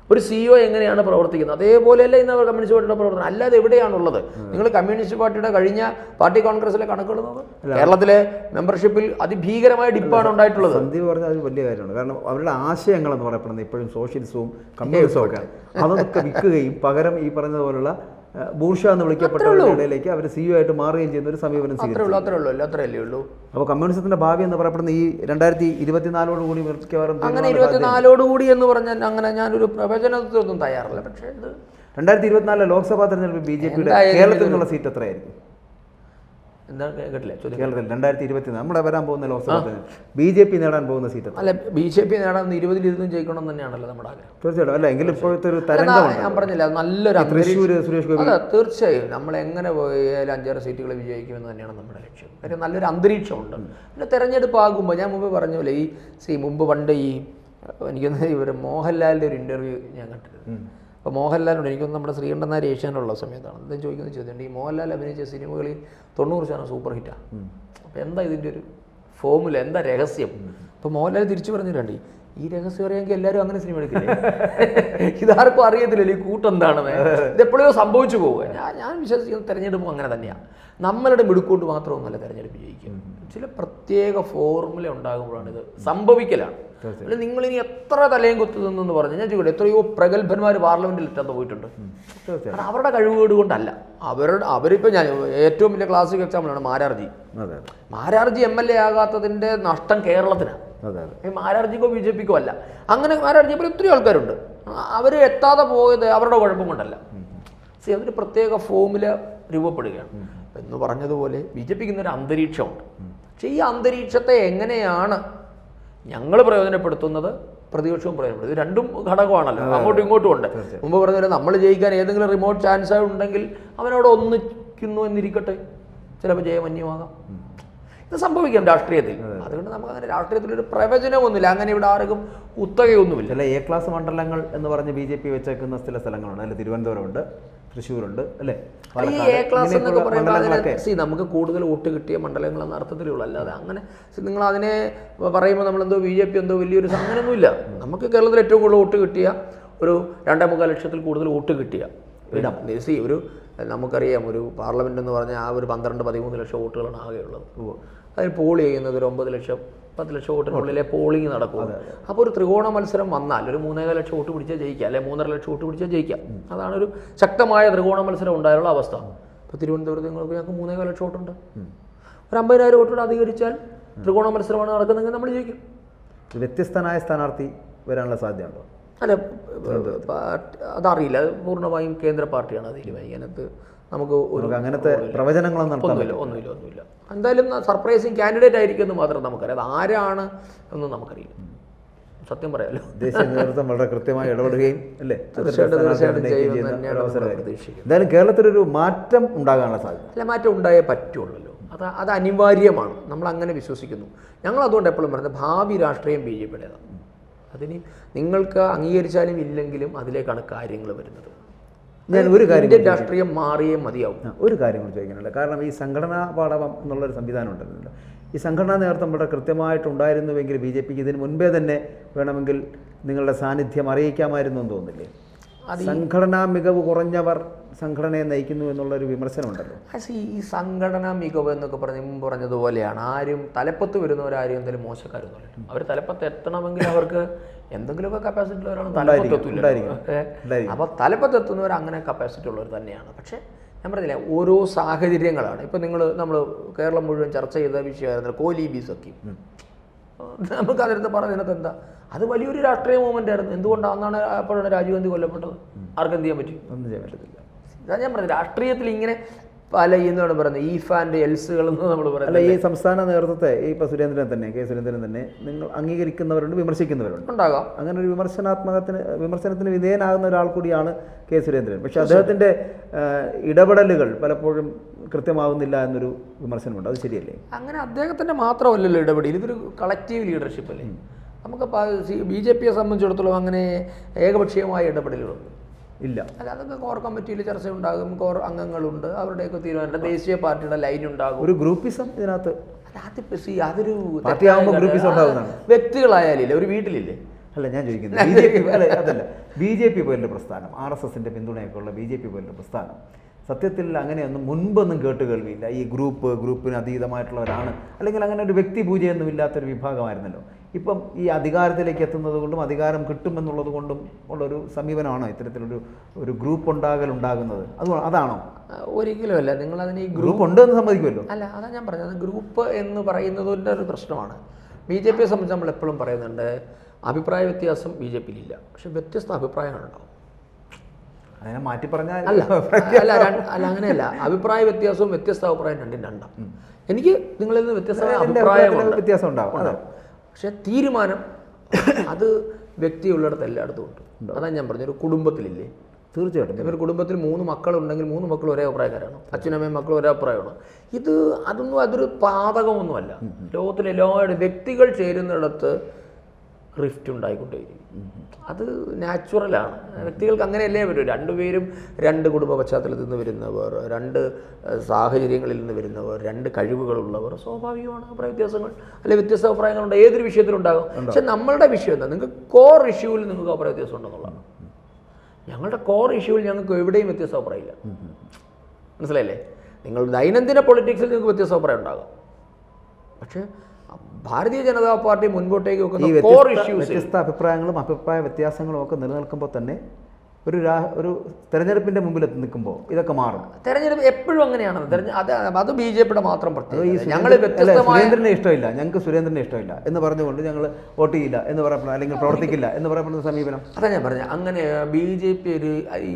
ഒരു CEO എങ്ങനെയാണ് പ്രവർത്തിക്കുന്നത് അതേപോലെയല്ല ഇന്ന് അവർ കമ്മ്യൂണിസ്റ്റ് പാർട്ടിയുടെ പ്രവർത്തനം. അല്ലാതെ എവിടെയാണുള്ളത്? നിങ്ങൾ കമ്മ്യൂണിസ്റ്റ് പാർട്ടിയുടെ കഴിഞ്ഞ പാർട്ടി കോൺഗ്രസിലെ കണക്കുകൾ നോക്കുക. കേരളത്തിലെ മെമ്പർഷിപ്പിൽ അതിഭീകരമായ ഡിപ്പാണ് ഉണ്ടായിട്ടുള്ളത്. സന്ദീപ് പറഞ്ഞാൽ അത് വലിയ കാര്യമാണ്. കാരണം അവരുടെ ആശയങ്ങൾ എന്ന് പറയപ്പെടുന്നത് ഇപ്പോഴും സോഷ്യലിസവും കമ്മ്യൂണിസവും ഒക്കെയാണ്. അതൊക്കെ വിൽക്കുകയും പകരം ഈ പറഞ്ഞതുപോലുള്ള ബൂർഷ എന്ന് വിളിക്കപ്പെട്ടവരുടെ ഇടയിലേക്ക് അവർ CEO ആയിട്ട് മാറുകയും ചെയ്യുന്ന ഒരു സമീപനം സ്വീകരിച്ചു. അത്രയല്ലേ ഉള്ളൂ. അപ്പോൾ കമ്മ്യൂണിസത്തിന്റെ ഭാവി എന്ന് പറയപ്പെടുന്ന ഈ 2024 മിക്കവാറും അങ്ങനെ 24 എന്ന് പറഞ്ഞാൽ അങ്ങനെ ഞാനൊരു പ്രവചനത്തിനൊന്നും തയ്യാറല്ല. പക്ഷേ ഇത് 2024 ലോക്സഭാ തെരഞ്ഞെടുപ്പ് BJPയുടെ കേരളത്തിൽ നിന്നുള്ള സീറ്റ് എത്രയായിരിക്കും? എന്താണ് കേട്ടില്ല? കേരളത്തിൽ 2024 നമ്മുടെ വരാൻ പോകുന്ന ലോക്സഭാ BJP നേടാൻ പോകുന്ന സീറ്റ് അല്ല, BJP നേടാൻ 20 ജയിക്കണം തന്നെയാണല്ലോ നമ്മുടെ ആഗ്രഹം. തീർച്ചയായിട്ടും. അല്ല എങ്കിലും ഇപ്പോഴത്തെ ഒരു തരംഗമാണ്. ഞാൻ പറഞ്ഞില്ല, നല്ലൊരു തൃശ്ശൂർ സുരേഷ് ഗോപി. അതെ, തീർച്ചയായും നമ്മൾ എങ്ങനെ പോയാലും 5-6 സീറ്റുകൾ വിജയിക്കുമെന്ന് തന്നെയാണ് നമ്മുടെ ലക്ഷ്യം. കാര്യം നല്ലൊരു അന്തരീക്ഷമുണ്ട്. പിന്നെ തെരഞ്ഞെടുപ്പ് ആകുമ്പോൾ ഞാൻ മുമ്പ് പറഞ്ഞ പോലെ മുമ്പ് പണ്ട് എനിക്കൊന്ന് ഇവർ മോഹൻലാലിൻ്റെ ഒരു ഇൻ്റർവ്യൂ ഞാൻ കണ്ടിരുന്നു. അപ്പോൾ മോഹൻലാലിനോട് എനിക്കൊന്ന് നമ്മുടെ ശ്രീകണ്ഠനാർ ഏഷ്യാനുള്ള സമയത്താണ് എന്താ ചോദിക്കുന്നത് ചോദ്യമുണ്ട്. ഈ മോഹൻലാൽ അഭിനയിച്ച സിനിമകളിൽ 90% സൂപ്പർ ഹിറ്റാണ്. അപ്പോൾ എന്താ ഇതിൻ്റെ ഒരു ഫോമുല, എന്താ രഹസ്യം? അപ്പോൾ മോഹൻലാൽ തിരിച്ചു പറഞ്ഞിട്ടുണ്ട്, ഈ രഹസ്യം അറിയാമെങ്കിൽ എല്ലാവരും അങ്ങനെ സിനിമ എടുക്കില്ലേ? ഇതാർക്കും അറിയത്തില്ലല്ലോ ഈ കൂട്ടെന്താണെന്ന്. ഇതെപ്പോഴോ സംഭവിച്ചു പോവുക. ഞാൻ വിശ്വസിക്കുന്ന തെരഞ്ഞെടുപ്പ് അങ്ങനെ തന്നെയാണ്. നമ്മളുടെ മിടുക്കൊണ്ട് മാത്രമൊന്നുമല്ല തെരഞ്ഞെടുപ്പ് ജയിക്കും. ചില പ്രത്യേക ഫോർമുല ഉണ്ടാകുമ്പോഴാണ് ഇത് സംഭവിക്കലാണ്. അല്ല, നിങ്ങളിനി എത്ര തലയും കുത്തുന്നെന്ന് പറഞ്ഞു ഞാൻ ചോദിക്കട്ടെ, എത്രയോ പ്രഗത്ഭന്മാർ പാർലമെന്റിൽ എത്താതെ പോയിട്ടുണ്ട്. അവരുടെ കഴിവുകേട് കൊണ്ടല്ല. അവരിപ്പോൾ ഞാൻ ഏറ്റവും വലിയ ക്ലാസിക് എക്സാമ്പിളാണ് മാരാർജി. മാരാർജി MLA ആകാത്തതിൻ്റെ നഷ്ടം കേരളത്തിനാണ്. മാരാർജിക്കോ BJPക്കോ അല്ല. അങ്ങനെ മാരാർജി ഇപ്പോൾ ഒത്തിരി ആൾക്കാരുണ്ട്. അവർ എത്താതെ പോയത് അവരുടെ കുഴപ്പം കൊണ്ടല്ല. അതൊരു പ്രത്യേക ഫോമുല രൂപപ്പെടുകയാണ്. എന്ന് പറഞ്ഞതുപോലെ ബി ജെ പിക്ക് ഇന്നൊരു അന്തരീക്ഷമുണ്ട്. പക്ഷേ ഈ അന്തരീക്ഷത്തെ എങ്ങനെയാണ് ഞങ്ങൾ പ്രയോജനപ്പെടുത്തുന്നത്, പ്രതിപക്ഷവും പ്രയോജനപ്പെടുത്തും. ഇത് രണ്ടും ഘടകമാണല്ലോ, അങ്ങോട്ടും ഇങ്ങോട്ടും ഉണ്ട്. മുമ്പ് പറഞ്ഞ നമ്മൾ ജയിക്കാൻ ഏതെങ്കിലും റിമോട്ട് ചാൻസ് ഉണ്ടെങ്കിൽ അവനോട് ഒന്നിക്കുന്നു എന്നിരിക്കട്ടെ, ചിലപ്പോൾ ജയമന്യമാകാം. ഇത് സംഭവിക്കാം രാഷ്ട്രീയത്തിൽ. അതുകൊണ്ട് നമുക്ക് അങ്ങനെ രാഷ്ട്രീയത്തിലൊരു പ്രവചനമൊന്നുമില്ല. അങ്ങനെ ഇവിടെ ആർക്കും കുത്തകയൊന്നുമില്ല. ചില എ ക്ലാസ് മണ്ഡലങ്ങൾ എന്ന് പറഞ്ഞ് ബി ജെ പി വെച്ചേക്കുന്ന ചില സ്ഥലങ്ങളുണ്ട്. അതിൽ തിരുവനന്തപുരമുണ്ട്, തൃശ്ശൂരുണ്ട്, അല്ലേ? ഈ എ ക്ലാസ് എന്നൊക്കെ പറയുമ്പോൾ അതിനെ നമുക്ക് കൂടുതൽ വോട്ട് കിട്ടിയ മണ്ഡലങ്ങൾ എന്ന അർത്ഥത്തിലുള്ള, അല്ലാതെ അങ്ങനെ നിങ്ങൾ അതിനെ പറയുമ്പോൾ നമ്മളെന്തോ ബി ജെ പി എന്തോ വലിയൊരു അങ്ങനെയൊന്നുമില്ല. നമുക്ക് കേരളത്തിൽ ഏറ്റവും കൂടുതൽ വോട്ട് കിട്ടിയ ഒരു 2.25 ലക്ഷത്തിൽ കൂടുതൽ വോട്ട് കിട്ടിയ ഇടം ഒരു നമുക്കറിയാം. ഒരു പാർലമെന്റ് എന്ന് പറഞ്ഞാൽ ആ ഒരു 12-13 ലക്ഷം വോട്ടുകളാണ് ആകെയുള്ളത്. അതിൽ പോൾ ചെയ്യുന്നത് ഒരു 9 ലക്ഷം 10 ലക്ഷം വോട്ടിനുള്ളിലെ പോളിംഗ് നടക്കും. അപ്പോൾ ഒരു ത്രികോണ മത്സരം വന്നാൽ ഒരു 3.25 ലക്ഷം വോട്ട് പിടിച്ചാൽ ജയിക്കാം, അല്ലെ 3.5 ലക്ഷം വോട്ട് പിടിച്ചാൽ ജയിക്കാം. അതാണ് ഒരു ശക്തമായ ത്രികോണ മത്സരം ഉണ്ടായുള്ള അവസ്ഥ. ഇപ്പോൾ തിരുവനന്തപുരത്ത് ഞങ്ങൾക്ക് 3.25 ലക്ഷം വോട്ടുണ്ട്. ഒരു 50,000 വോട്ടോട് അധികരിച്ചാൽ ത്രികോണ മത്സരമാണ് നടക്കുന്നതെങ്കിൽ നമ്മൾ ജയിക്കും. വ്യത്യസ്തനായ സ്ഥാനാർത്ഥി വരാനുള്ള സാധ്യതയുണ്ടോ? അല്ല, അതറിയില്ല. അത് പൂർണ്ണമായും കേന്ദ്ര പാർട്ടിയാണ് അത് തീരുമാനിക്കാനത്ത്. നമുക്ക് ഒരു അങ്ങനത്തെ പ്രവചനങ്ങളൊന്നും ഒന്നുമില്ല. എന്തായാലും സർപ്രൈസിങ് കാൻഡിഡേറ്റ് ആയിരിക്കും എന്ന് മാത്രം നമുക്കറിയാം. അത് ആരാണ് എന്നും നമുക്കറിയില്ല, സത്യം പറയാമല്ലോ. ദേശീയ നേതൃത്വം വളരെ കൃത്യമായി ഇടപെടുകയും അല്ലേ, പ്രതീക്ഷിക്കും. എന്തായാലും കേരളത്തിലൊരു മാറ്റം ഉണ്ടാകാനുള്ള സാധ്യത. അല്ല, മാറ്റം ഉണ്ടായേ പറ്റുള്ളൂ. അത് അനിവാര്യമാണ്. നമ്മൾ അങ്ങനെ വിശ്വസിക്കുന്നു. ഞങ്ങൾ അതുകൊണ്ട് എപ്പോഴും പറയുന്നത് ഭാവി രാഷ്ട്രീയം ബി ജെ പിയുടേതാണ്. അതിന് നിങ്ങൾക്ക് അംഗീകരിച്ചാലും ഇല്ലെങ്കിലും അതിലേക്കാണ് കാര്യങ്ങൾ വരുന്നത്. ഞാൻ ഒരു കാര്യം, ഇന്ത്യൻ രാഷ്ട്രീയം മാറിയേ മതിയാവും. ഒരു കാര്യം കൂടി ചോദിക്കാനുണ്ട്. കാരണം ഈ സംഘടനാ പാടവം എന്നുള്ളൊരു സംവിധാനം ഉണ്ടല്ലോ. ഈ സംഘടനാ നേതൃത്വം ഇവിടെ കൃത്യമായിട്ടുണ്ടായിരുന്നുവെങ്കിൽ ബി ജെ പിക്ക് ഇതിന് മുൻപേ തന്നെ വേണമെങ്കിൽ നിങ്ങളുടെ സാന്നിധ്യം അറിയിക്കാമായിരുന്നു എന്ന് തോന്നുന്നില്ലേ? സംഘടനാ മികവ് കുറഞ്ഞവർ സംഘടനയെ നയിക്കുന്നു എന്നുള്ളൊരു വിമർശനമുണ്ടല്ലോ. ഈ സംഘടനാ മികവ് എന്നൊക്കെ പറഞ്ഞതുപോലെയാണ്. ആരും തലപ്പത്ത് വരുന്നവരാരും എന്തെങ്കിലും മോശക്കാരൊന്നുമല്ല. അവർ തലപ്പത്ത് എത്തണമെങ്കിൽ അവർക്ക് എന്തെങ്കിലുമൊക്കെ കപ്പാസിറ്റി ഉള്ളവരാണ് തലപ്പത്ത് എത്തില്ല. അപ്പോൾ തലപ്പത്ത് എത്തുന്നവർ അങ്ങനെ കപ്പാസിറ്റി ഉള്ളവർ തന്നെയാണ്. പക്ഷേ ഞാൻ പറഞ്ഞില്ല, ഓരോ സാഹചര്യങ്ങളാണ്. ഇപ്പം നമ്മൾ കേരളം മുഴുവൻ ചർച്ച ചെയ്ത വിഷയമായിരുന്നു കോലീബി സഖ്യം. നമുക്കതിനകത്ത് പറഞ്ഞതിനകത്ത് എന്താ, അത് വലിയൊരു രാഷ്ട്രീയ മൂവ്മെന്റ് ആയിരുന്നു. എന്തുകൊണ്ടാണെന്നാണ് അപ്പോഴാണ് രാജീവ് ഗാന്ധി കൊല്ലപ്പെട്ടത്. ആർക്കെന്ത് ചെയ്യാൻ പറ്റും? ഒന്നും ചെയ്യാൻ പറ്റത്തില്ല. അതാ ഞാൻ പറഞ്ഞത്, രാഷ്ട്രീയത്തിൽ ഇങ്ങനെ പല എന്താണ് പറയുന്നത്, ഈഫ് ആൻഡ് എൽസുകൾ എന്ന് നമ്മൾ പറയുന്നത്. അല്ല, ഈ സംസ്ഥാന നേതൃത്വത്തെ ഇപ്പോൾ സുരേന്ദ്രൻ തന്നെ, കെ സുരേന്ദ്രൻ തന്നെ നിങ്ങൾ അംഗീകരിക്കുന്നവരുണ്ട്, വിമർശിക്കുന്നവരുണ്ട്. ഉണ്ടാകാം. അങ്ങനെ ഒരു വിമർശനത്തിന് വിധേയനാകുന്ന ഒരാൾ കൂടിയാണ് കെ സുരേന്ദ്രൻ. പക്ഷെ അദ്ദേഹത്തിൻ്റെ ഇടപെടലുകൾ പലപ്പോഴും കൃത്യമാകുന്നില്ല എന്നൊരു വിമർശനമുണ്ട്. അത് ശരിയല്ലേ? അങ്ങനെ അദ്ദേഹത്തിൻ്റെ മാത്രമല്ലല്ലോ ഇടപെടൽ, ഇതൊരു കളക്റ്റീവ് ലീഡർഷിപ്പ് അല്ലേ. നമുക്ക് ബി ജെ പിയെ സംബന്ധിച്ചിടത്തോളം അങ്ങനെ ഏകപക്ഷീയമായ ഇടപെടലുകളുണ്ട് ഇല്ല. അല്ല, അതൊക്കെ കോർ കമ്മിറ്റിയിൽ ചർച്ച ഉണ്ടാകും. കോർ അംഗങ്ങളുണ്ട്, അവരുടെയൊക്കെ തീരുമാനം. ദേശീയ പാർട്ടിയുടെ ലൈൻ ഉണ്ടാകും. ഒരു ഗ്രൂപ്പിസം ഇതിനകത്ത് അതൊരു വ്യക്തികളായാലില്ലേ, ഒരു വീട്ടിലില്ലേ? അല്ല, ഞാൻ ചോദിക്കുന്നത് അതല്ല, ബി ജെ പി പോലുള്ള പ്രസ്ഥാനം, RSSന്റെ പിന്തുണയൊക്കെ ഉള്ള ബി ജെ പി പോലുള്ള പ്രസ്ഥാനം സത്യത്തിൽ അങ്ങനെയൊന്നും മുൻപൊന്നും കേൾവിയില്ല. ഈ ഗ്രൂപ്പിന് അതീതമായിട്ടുള്ളവരാണ്, അല്ലെങ്കിൽ അങ്ങനെ ഒരു വ്യക്തി പൂജയൊന്നും ഇല്ലാത്തൊരു വിഭാഗമായിരുന്നല്ലോ. ഇപ്പം ഈ അധികാരത്തിലേക്ക് എത്തുന്നത് കൊണ്ടും അധികാരം കിട്ടുമെന്നുള്ളത് കൊണ്ടും ഉള്ളൊരു സമീപനമാണോ ഇത്തരത്തിലൊരു ഗ്രൂപ്പ് ഉണ്ടാകുന്നത്? അതാണോ? ഒരിക്കലും അല്ല. നിങ്ങൾ അതിന് ഈ ഗ്രൂപ്പ് ഉണ്ടെന്ന് സമ്മതിക്കുമല്ലോ. അല്ല, അതാ ഞാൻ പറഞ്ഞത്. ഗ്രൂപ്പ് എന്ന് പറയുന്നതിൻ്റെ ഒരു പ്രശ്നമാണ്. ബി ജെ പിയെ സംബന്ധിച്ച് നമ്മൾ എപ്പോഴും പറയുന്നുണ്ട്, അഭിപ്രായ വ്യത്യാസം ബി ജെ പിയിലില്ല, പക്ഷെ വ്യത്യസ്ത അഭിപ്രായങ്ങളുണ്ടാവും. അതിനെ മാറ്റി പറഞ്ഞാൽ അല്ല, അങ്ങനെയല്ല. അഭിപ്രായ വ്യത്യാസവും വ്യത്യസ്ത അഭിപ്രായം രണ്ടും രണ്ടാണ്. എനിക്ക് നിങ്ങളിൽ നിന്ന് വ്യത്യാസം ഉണ്ടാവും. പക്ഷെ തീരുമാനം അത് വ്യക്തിയുള്ളിടത്ത് എല്ലായിടത്തും ഉണ്ട്. അതാണ് ഞാൻ പറഞ്ഞത്. ഒരു കുടുംബത്തിലില്ലേ, തീർച്ചയായിട്ടും ഒരു കുടുംബത്തിൽ 3 മക്കളുണ്ടെങ്കിൽ 3 മക്കൾ ഒരേ അഭിപ്രായക്കാരാണ്. അച്ഛനമ്മയും മക്കളും ഒരേ അഭിപ്രായമാണ്. അതൊരു പാതകമൊന്നുമല്ല. ലോകത്തിലെ എല്ലാവരും വ്യക്തികൾ ചേരുന്നിടത്ത് റിഫ്റ്റ് ഉണ്ടായിക്കൊണ്ടേയിരിക്കും. അത് നാച്ചുറലാണ്. വ്യക്തികൾക്ക് അങ്ങനെയല്ലേ വരും. രണ്ടുപേരും 2 കുടുംബ പശ്ചാത്തലത്തിൽ നിന്ന് വരുന്നവർ, 2 സാഹചര്യങ്ങളിൽ നിന്ന് വരുന്നവർ, 2 കഴിവുകളുള്ളവർ. സ്വാഭാവികമാണ് അഭിപ്രായ വ്യത്യാസങ്ങൾ, അല്ലെങ്കിൽ വ്യത്യസ്ത അഭിപ്രായങ്ങളുണ്ട്. ഏതൊരു വിഷയത്തിലുണ്ടാകും. പക്ഷെ നമ്മളുടെ വിഷയം എന്താ, നിങ്ങൾക്ക് കോർ ഇഷ്യൂവിൽ നിങ്ങൾക്ക് അഭിപ്രായ വ്യത്യാസം ഉണ്ടെന്നുള്ളതാണ്. ഞങ്ങളുടെ കോർ ഇഷ്യൂവിൽ ഞങ്ങൾക്ക് എവിടെയും വ്യത്യസ്ത അഭിപ്രായമില്ല. മനസ്സിലായില്ലേ? നിങ്ങൾ ദൈനംദിന പൊളിറ്റിക്സിൽ നിങ്ങൾക്ക് വ്യത്യസ്ത അഭിപ്രായം ഉണ്ടാകും. പക്ഷേ ഭാരതീയ ജനതാ പാർട്ടി മുൻപോട്ടേക്ക് വെക്കുന്ന കോർ ഇഷ്യൂസ്, വ്യത്യസ്ത അഭിപ്രായങ്ങളും അഭിപ്രായ വ്യത്യാസങ്ങളും ഒക്കെ നിലനിൽക്കുമ്പോൾ തന്നെ ഒരു തെരഞ്ഞെടുപ്പിന്റെ മുമ്പിൽ എത്തി നിൽക്കുമ്പോൾ ഇതൊക്കെ മാറും. തെരഞ്ഞെടുപ്പ് എപ്പോഴും അങ്ങനെയാണ്. അത് ബി ജെ പിയുടെ മാത്രം പ്രത്യേകത. ഞങ്ങൾ സുരേന്ദ്രനെ ഇഷ്ടമില്ല, ഞങ്ങൾക്ക് സുരേന്ദ്രനെ ഇഷ്ടമില്ല എന്ന് പറഞ്ഞുകൊണ്ട് ഞങ്ങൾ വോട്ട് ചെയ്യില്ല എന്ന് പറയപ്പെടുന്ന അല്ലെങ്കിൽ പ്രവർത്തിക്കില്ല എന്ന് പറയപ്പെടുന്ന സമീപനം. അതാ ഞാൻ പറഞ്ഞത്. അങ്ങനെ ബി ജെ പി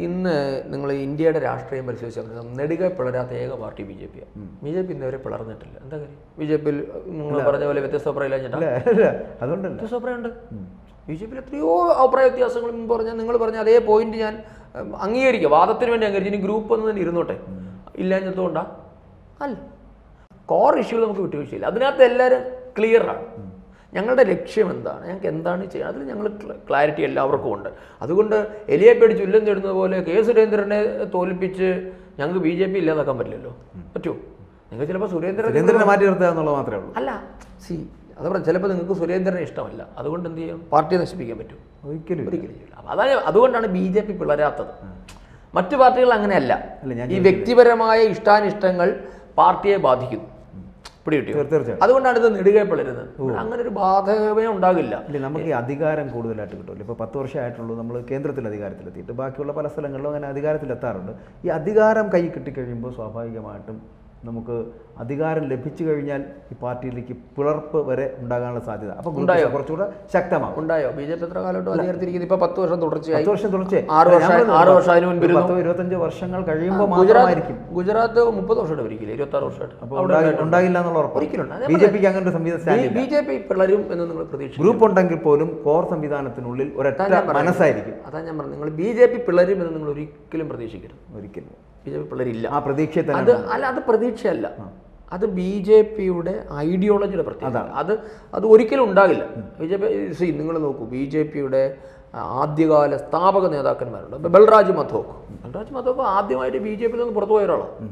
ഇന്ന് നിങ്ങൾ ഇന്ത്യയുടെ രാഷ്ട്രീയം പരിശോധിച്ചാൽ നെടുകെ പിളരാത്ത ഏക പാർട്ടി ബി ജെ പിയാണ്. ബി ജെ പി ഇന്നവരെ പിളർന്നിട്ടില്ല. എന്താ കാര്യം? ബി ജെ പിയിൽ നിങ്ങൾ പറഞ്ഞ പോലെ വ്യത്യസ്ത അഭിപ്രായം അതുകൊണ്ടല്ല, വ്യത്യസ്ത അഭിപ്രായമുണ്ട്. ബി ജെ പിയിൽ എത്രയോ അഭിപ്രായ വ്യത്യാസങ്ങൾ പറഞ്ഞാൽ നിങ്ങൾ പറഞ്ഞ അതേ പോയിന്റ് ഞാൻ അംഗീകരിക്കുക, വാദത്തിന് വേണ്ടി അംഗീകരിച്ചു. ഇനി ഗ്രൂപ്പ് ഒന്ന് തന്നെ ഇരുന്നോട്ടെ, ഇല്ലാഞ്ഞതുകൊണ്ടാ അല്ല. കോർ ഇഷ്യൂ നമുക്ക് വിട്ടുവീഴ്ചയില്ല. അതിനകത്ത് എല്ലാവരും ക്ലിയറാണ്. ഞങ്ങളുടെ ലക്ഷ്യം എന്താണ്, ഞങ്ങൾക്ക് എന്താണ് ചെയ്യുക, അതിൽ ഞങ്ങൾ ക്ലാരിറ്റി എല്ലാവർക്കും ഉണ്ട്. അതുകൊണ്ട് എലിയെ പേടിച്ച് ഉല്ലം തേടുന്നത് പോലെ കെ സുരേന്ദ്രനെ തോൽപ്പിച്ച് ഞങ്ങൾക്ക് ബി ജെ പി ഇല്ലാതാക്കാൻ പറ്റില്ലല്ലോ. പറ്റുമോ? നിങ്ങൾക്ക് ചിലപ്പോൾ സുരേന്ദ്രനെ മാറ്റി നിർത്തുക എന്നുള്ളത് മാത്രമേ ഉള്ളൂ. അല്ല, അത് പറഞ്ഞാൽ ചിലപ്പോൾ നിങ്ങൾക്ക് സുരേന്ദ്രനെ ഇഷ്ടമല്ല, അതുകൊണ്ട് എന്ത് ചെയ്യും? പാർട്ടിയെ നശിപ്പിക്കാൻ പറ്റും? ഒരിക്കലും ഒരിക്കലും. അതുകൊണ്ടാണ് ബി ജെ പി പിളരാത്തത്. മറ്റു പാർട്ടികൾ അങ്ങനെയല്ല. ഈ വ്യക്തിപരമായ ഇഷ്ടാനിഷ്ടങ്ങൾ പാർട്ടിയെ ബാധിക്കുന്നു. പിടികിട്ടിയോ? അതുകൊണ്ടാണ് ഇത് നെടുകെ പിളരുന്നത്. അങ്ങനെ ഒരു ബാധകമേ ഉണ്ടാകില്ല. നമുക്ക് ഈ അധികാരം കൂടുതലായിട്ട് കിട്ടുമല്ലോ. ഇപ്പോൾ 10 വർഷമായിട്ടുള്ളൂ നമ്മൾ കേന്ദ്രത്തിൽ അധികാരത്തിലെത്തിയിട്ട്, ബാക്കിയുള്ള പല സ്ഥലങ്ങളിലും അങ്ങനെ അധികാരത്തിലെത്താറുണ്ട്. ഈ അധികാരം കൈ കിട്ടിക്കഴിയുമ്പോൾ സ്വാഭാവികമായിട്ടും നമുക്ക് അധികാരം ലഭിച്ചു കഴിഞ്ഞാൽ ഈ പാർട്ടിയിലേക്ക് പിളർപ്പ് വരെ ഉണ്ടാകാനുള്ള സാധ്യത അപ്പോൾ കുറച്ചുകൂടെ ശക്തമാകും. ഉണ്ടായോ? ബി ജെ പി എത്ര കാലമായിട്ട് അധികാരത്തിരിക്കുന്നത്? ഇപ്പൊ 10 വർഷം തുടർച്ചയായി. 10 വർഷം തുടർച്ചയായി. 6 വർഷം അതിന് മുൻപ് 25 വർഷങ്ങൾ കഴിയുമ്പോൾ മാത്രമായിരിക്കും. ഗുജറാത്ത് 30 വർഷമായിട്ട് ഭരിക്കില്ല, 26 വർഷമായിട്ട്. അപ്പോൾ ഉണ്ടാകില്ല എന്നുള്ള ഉറപ്പ് ഒരിക്കലും. ബി ജെ പിക്ക് അങ്ങനെ ഒരു സംവിധാനം. ബി ജെ പി പിളരും എന്ന് നിങ്ങൾ പ്രതീക്ഷിക്കും. ഗ്രൂപ്പ് ഉണ്ടെങ്കിൽ പോലും കോർ സംവിധാനത്തിനുള്ളിൽ ഒരൊറ്റ മനസ്സായിരിക്കും. അതാ ഞാൻ പറഞ്ഞു, നിങ്ങൾ ബി ജെ പി പിളരും എന്ന് നിങ്ങൾ ഒരിക്കലും പ്രതീക്ഷിക്കരുത്. ഒരിക്കലും ബി ജെ പി പിളരില്ല. ആ പ്രതീക്ഷ അത് പ്രതീക്ഷയല്ല, അത് ബി ജെ പിയുടെ ഐഡിയോളജിയുടെ പ്രത്യേകത. അത് ഒരിക്കലും ഉണ്ടാകില്ല. ബി ജെ പി നിങ്ങൾ നോക്കൂ, ബി ജെ പിയുടെ ആദ്യകാല സ്ഥാപക നേതാക്കന്മാരുണ്ട്. ബൽറാജ് മധോക്ക് ആദ്യമായിട്ട് ബി ജെ പിയിൽ നിന്ന് പുറത്തു പോയ ഒരാളാണ്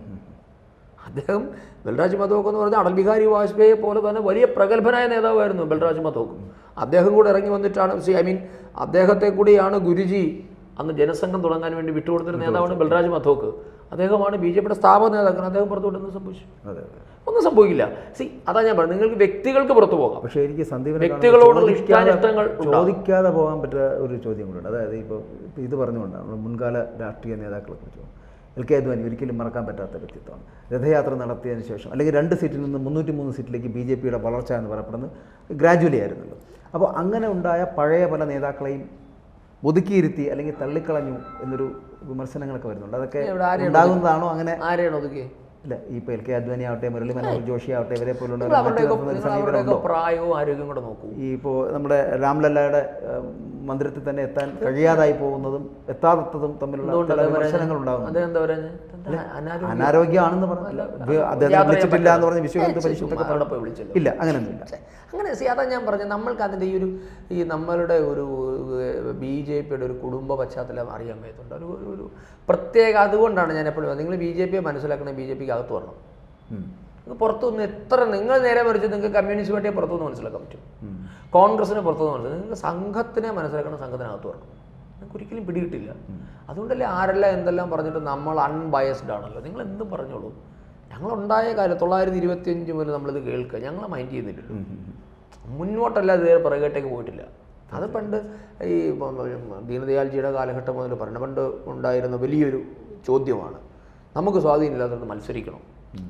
അദ്ദേഹം. ബൽറാജ് മധോക്ക് എന്ന് പറഞ്ഞാൽ അടൽ ബിഹാരി വാജ്പേയിയെ പോലെ തന്നെ വലിയ പ്രഗത്ഭനായ നേതാവായിരുന്നു ബൽറാജ് മധോക്ക്. അദ്ദേഹം കൂടെ ഇറങ്ങി വന്നിട്ടാണ് അദ്ദേഹത്തെ കൂടിയാണ് ഗുരുജി അന്ന് ജനസംഘം തുടങ്ങാൻ വേണ്ടി വിട്ടുകൊടുത്തൊരു നേതാവാണ് ബൽറാജ് മധോക്ക്. അദ്ദേഹമാണ് ബി ജെ പിയുടെ സ്ഥാപക നേതാക്കൾ. അദ്ദേഹം പുറത്തു വിട്ടെന്ന് സംഭവിച്ചു? ഒന്നും സംഭവിക്കില്ല. അതാ ഞാൻ പറഞ്ഞു, നിങ്ങൾക്ക് വ്യക്തികൾക്ക് പുറത്തു പോകാം, പക്ഷേ എനിക്ക് വ്യക്തികളോടുള്ള ഇഷ്ടാനിഷ്ടങ്ങൾ ചോദിക്കാതെ പോകാൻ പറ്റുന്ന ഒരു ചോദ്യം കൂടെ. അതായത് ഇപ്പോൾ ഇത് പറഞ്ഞുകൊണ്ടാണ് നമ്മൾ മുൻകാല രാഷ്ട്രീയ നേതാക്കളെ കുറിച്ച് എൽ കെ അദ്വാനി ഒരിക്കലും മറക്കാൻ പറ്റാത്ത വ്യക്തിത്വമാണ്. രഥയാത്ര നടത്തിയതിന് ശേഷം അല്ലെങ്കിൽ 2 സീറ്റിൽ നിന്ന് 303 സീറ്റിലേക്ക് ബി ജെ പിയുടെ വളർച്ച എന്ന് പറയപ്പെടുന്നത് ഗ്രാജുവലി ആയിരുന്നല്ലോ. അപ്പോൾ അങ്ങനെ ഉണ്ടായ പഴയ പല നേതാക്കളെയും ഒതുക്കിയിരുത്തി അല്ലെങ്കിൽ തള്ളിക്കളഞ്ഞു എന്നൊരു വിമർശനങ്ങളൊക്കെ വരുന്നുണ്ട്. അതൊക്കെ ഉണ്ടാകുന്നതാണോ? അങ്ങനെ ആരെയാണ് ഒതുക്കി? ഇല്ല, ഇപ്പോൾ എൽ കെ അദ്വാനി ആവട്ടെ, മുരളി മനോഹർ ജോഷി ആവട്ടെ, ഇവരെ പോലുള്ള പ്രായവും ആരോഗ്യം കൂടെ നോക്കൂ. ഈ ഇപ്പോൾ നമ്മുടെ രാംലല്ലയുടെ മന്ദിരത്തിൽ തന്നെ എത്താൻ കഴിയാതായി പോകുന്നതും എത്താത്തതും തമ്മിലുള്ള വിമർശനങ്ങൾ ഉണ്ടാകുന്നു. അനാരോഗ്യമാണെന്ന് പറഞ്ഞില്ല, അദ്ദേഹം വിളിച്ചിട്ടില്ല എന്ന് പറഞ്ഞ് വിശ്വഹിന്ദു പരിഷത്തൊക്കെ വിളിച്ചില്ല. ഇല്ല, അങ്ങനെയൊന്നുമില്ല. അങ്ങനെ അതാ ഞാൻ പറഞ്ഞത്, നമ്മൾക്ക് അതിൻ്റെ ഈ നമ്മളുടെ ഒരു ബി ജെ പിയുടെ ഒരു കുടുംബ പശ്ചാത്തലം അറിയാൻ പറ്റുന്നുണ്ട്. ഒരു പ്രത്യേക, അതുകൊണ്ടാണ് ഞാൻ എപ്പോഴും നിങ്ങൾ ബി ജെ പിയെ മനസ്സിലാക്കണേ, ബി ജെ പിക്ക് അകത്ത് വരണം. നിങ്ങൾ പുറത്തുനിന്ന് എത്ര നിങ്ങൾ നേരെ മറിച്ച് നിങ്ങൾക്ക് കമ്മ്യൂണിസ്റ്റ് പാർട്ടിയെ പുറത്തുനിന്ന് മനസ്സിലാക്കാൻ പറ്റും, കോൺഗ്രസിനെ പുറത്തുനിന്ന് മനസ്സിലാക്കാം. നിങ്ങൾക്ക് സംഘത്തിനെ മനസ്സിലാക്കണം, സംഘത്തിനകത്ത് വരണം. നിങ്ങൾക്ക് ഒരിക്കലും പിടികിട്ടില്ല. അതുകൊണ്ടല്ലേ ആരെല്ലാം എന്തെല്ലാം പറഞ്ഞിട്ട് നമ്മൾ അൺബയസ്ഡ് ആണല്ലോ. നിങ്ങൾ എന്തും പറഞ്ഞോളൂ. ഞങ്ങളുണ്ടായ കാലം 925 മുതൽ നമ്മളിത് കേൾക്കുക, ഞങ്ങളെ മൈൻഡ് ചെയ്യുന്നില്ലല്ലോ. മുന്നോട്ടല്ല ഇതുവരെ പുറകേട്ടേക്ക് പോയിട്ടില്ല. അത് പണ്ട് ഈ ദീനദയാൽജിയുടെ കാലഘട്ടം മുതൽ പറഞ്ഞു, പണ്ട് ഉണ്ടായിരുന്ന വലിയൊരു ചോദ്യമാണ്, നമുക്ക് സ്വാധീനമില്ലാത്തത് മത്സരിക്കണം.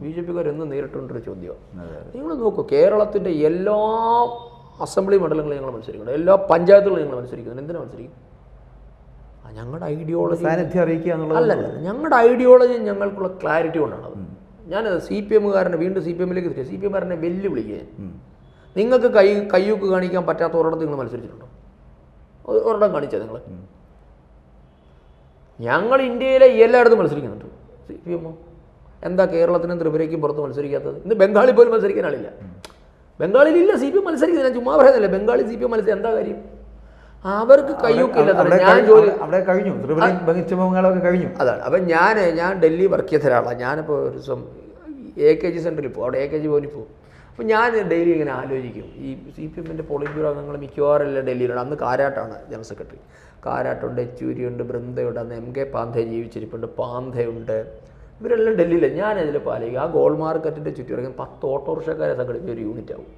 ബി ജെ പിക്കാർ എന്ന് നേരിട്ടുകൊണ്ടൊരു ചോദ്യമാണ്. നിങ്ങൾ നോക്കൂ, കേരളത്തിൻ്റെ എല്ലാ അസംബ്ലി മണ്ഡലങ്ങളും ഞങ്ങൾ മത്സരിക്കണം, എല്ലാ പഞ്ചായത്തുകളും ഞങ്ങൾ മത്സരിക്കുന്നത്. എന്തിനാണ് മത്സരിക്കും? ഞങ്ങളുടെ ഐഡിയോളജി അല്ലല്ല, ഞങ്ങളുടെ ഐഡിയോളജി ഞങ്ങൾക്കുള്ള ക്ലാരിറ്റി കൊണ്ടാണ്. ഞാനത് CPM-കാരനെ വീണ്ടും CPM-ലേക്ക് തിരിച്ചു. CPM-കാരനെ വെല്ലുവിളിക്കുക, നിങ്ങൾക്ക് കയ്യൂക്ക് കാണിക്കാൻ പറ്റാത്ത ഒരിടത്ത് നിങ്ങൾ മത്സരിച്ചിട്ടുണ്ടോ? ഒരിടം കാണിച്ചാൽ നിങ്ങൾ. ഞങ്ങൾ ഇന്ത്യയിലെ എല്ലായിടത്തും മത്സരിക്കുന്നുണ്ട്. CPM എന്താ കേരളത്തിനും ത്രിപുരയ്ക്കും പുറത്ത് മത്സരിക്കാത്തത്? ഇന്ന് ബംഗാളിൽ പോലും മത്സരിക്കാൻ ആളില്ല. ബംഗാളിലില്ല CPM മത്സരിക്കുന്നത്. ഞാൻ ചുമ്മാ പറയുന്നില്ല, ബംഗാളി CPM മത്സരം എന്താ കാര്യം? അവർക്ക് കയ്യൂക്കില്ല. ഞാൻ ജോലി അവിടെ കഴിഞ്ഞു, കഴിഞ്ഞു. അതാണ്. അപ്പം ഞാൻ ഡൽഹി വർക്ക് ചെയ്ത ഒരാളാണ്. ഞാനിപ്പോൾ ഒരു ദിവസം AKG സെൻറ്ററിൽ പോകും, അവിടെ AKG ഭവനിൽ പോകും. അപ്പോൾ ഞാൻ ഡെയിലി ഇങ്ങനെ ആലോചിക്കും, ഈ CPM-ൻ്റെ പോളിറ്റ് ബ്യൂറോ അംഗങ്ങൾ മിക്കവാറും എല്ലാം ഡൽഹിയിലുണ്ട്. അന്ന് കാരാട്ടാണ് ജനറൽ സെക്രട്ടറി. കാരാട്ടുണ്ട്, യെച്ചൂരിയുണ്ട്, ബൃന്ദയുണ്ട്, അന്ന് MK പാന്ധെ ജീവിച്ചിരിപ്പുണ്ട്, പാന്ധയുണ്ട്. ഇവരെല്ലാം ഡൽഹിയിലാണ്. ഞാനതിൽ പാലിക്കും. ആ ഗോൾ മാർക്കറ്റിൻ്റെ ചുറ്റും 10 ഓട്ടോറിക്ഷക്കാരെ സംഘടിപ്പിച്ച ഒരു യൂണിറ്റ് ആവും.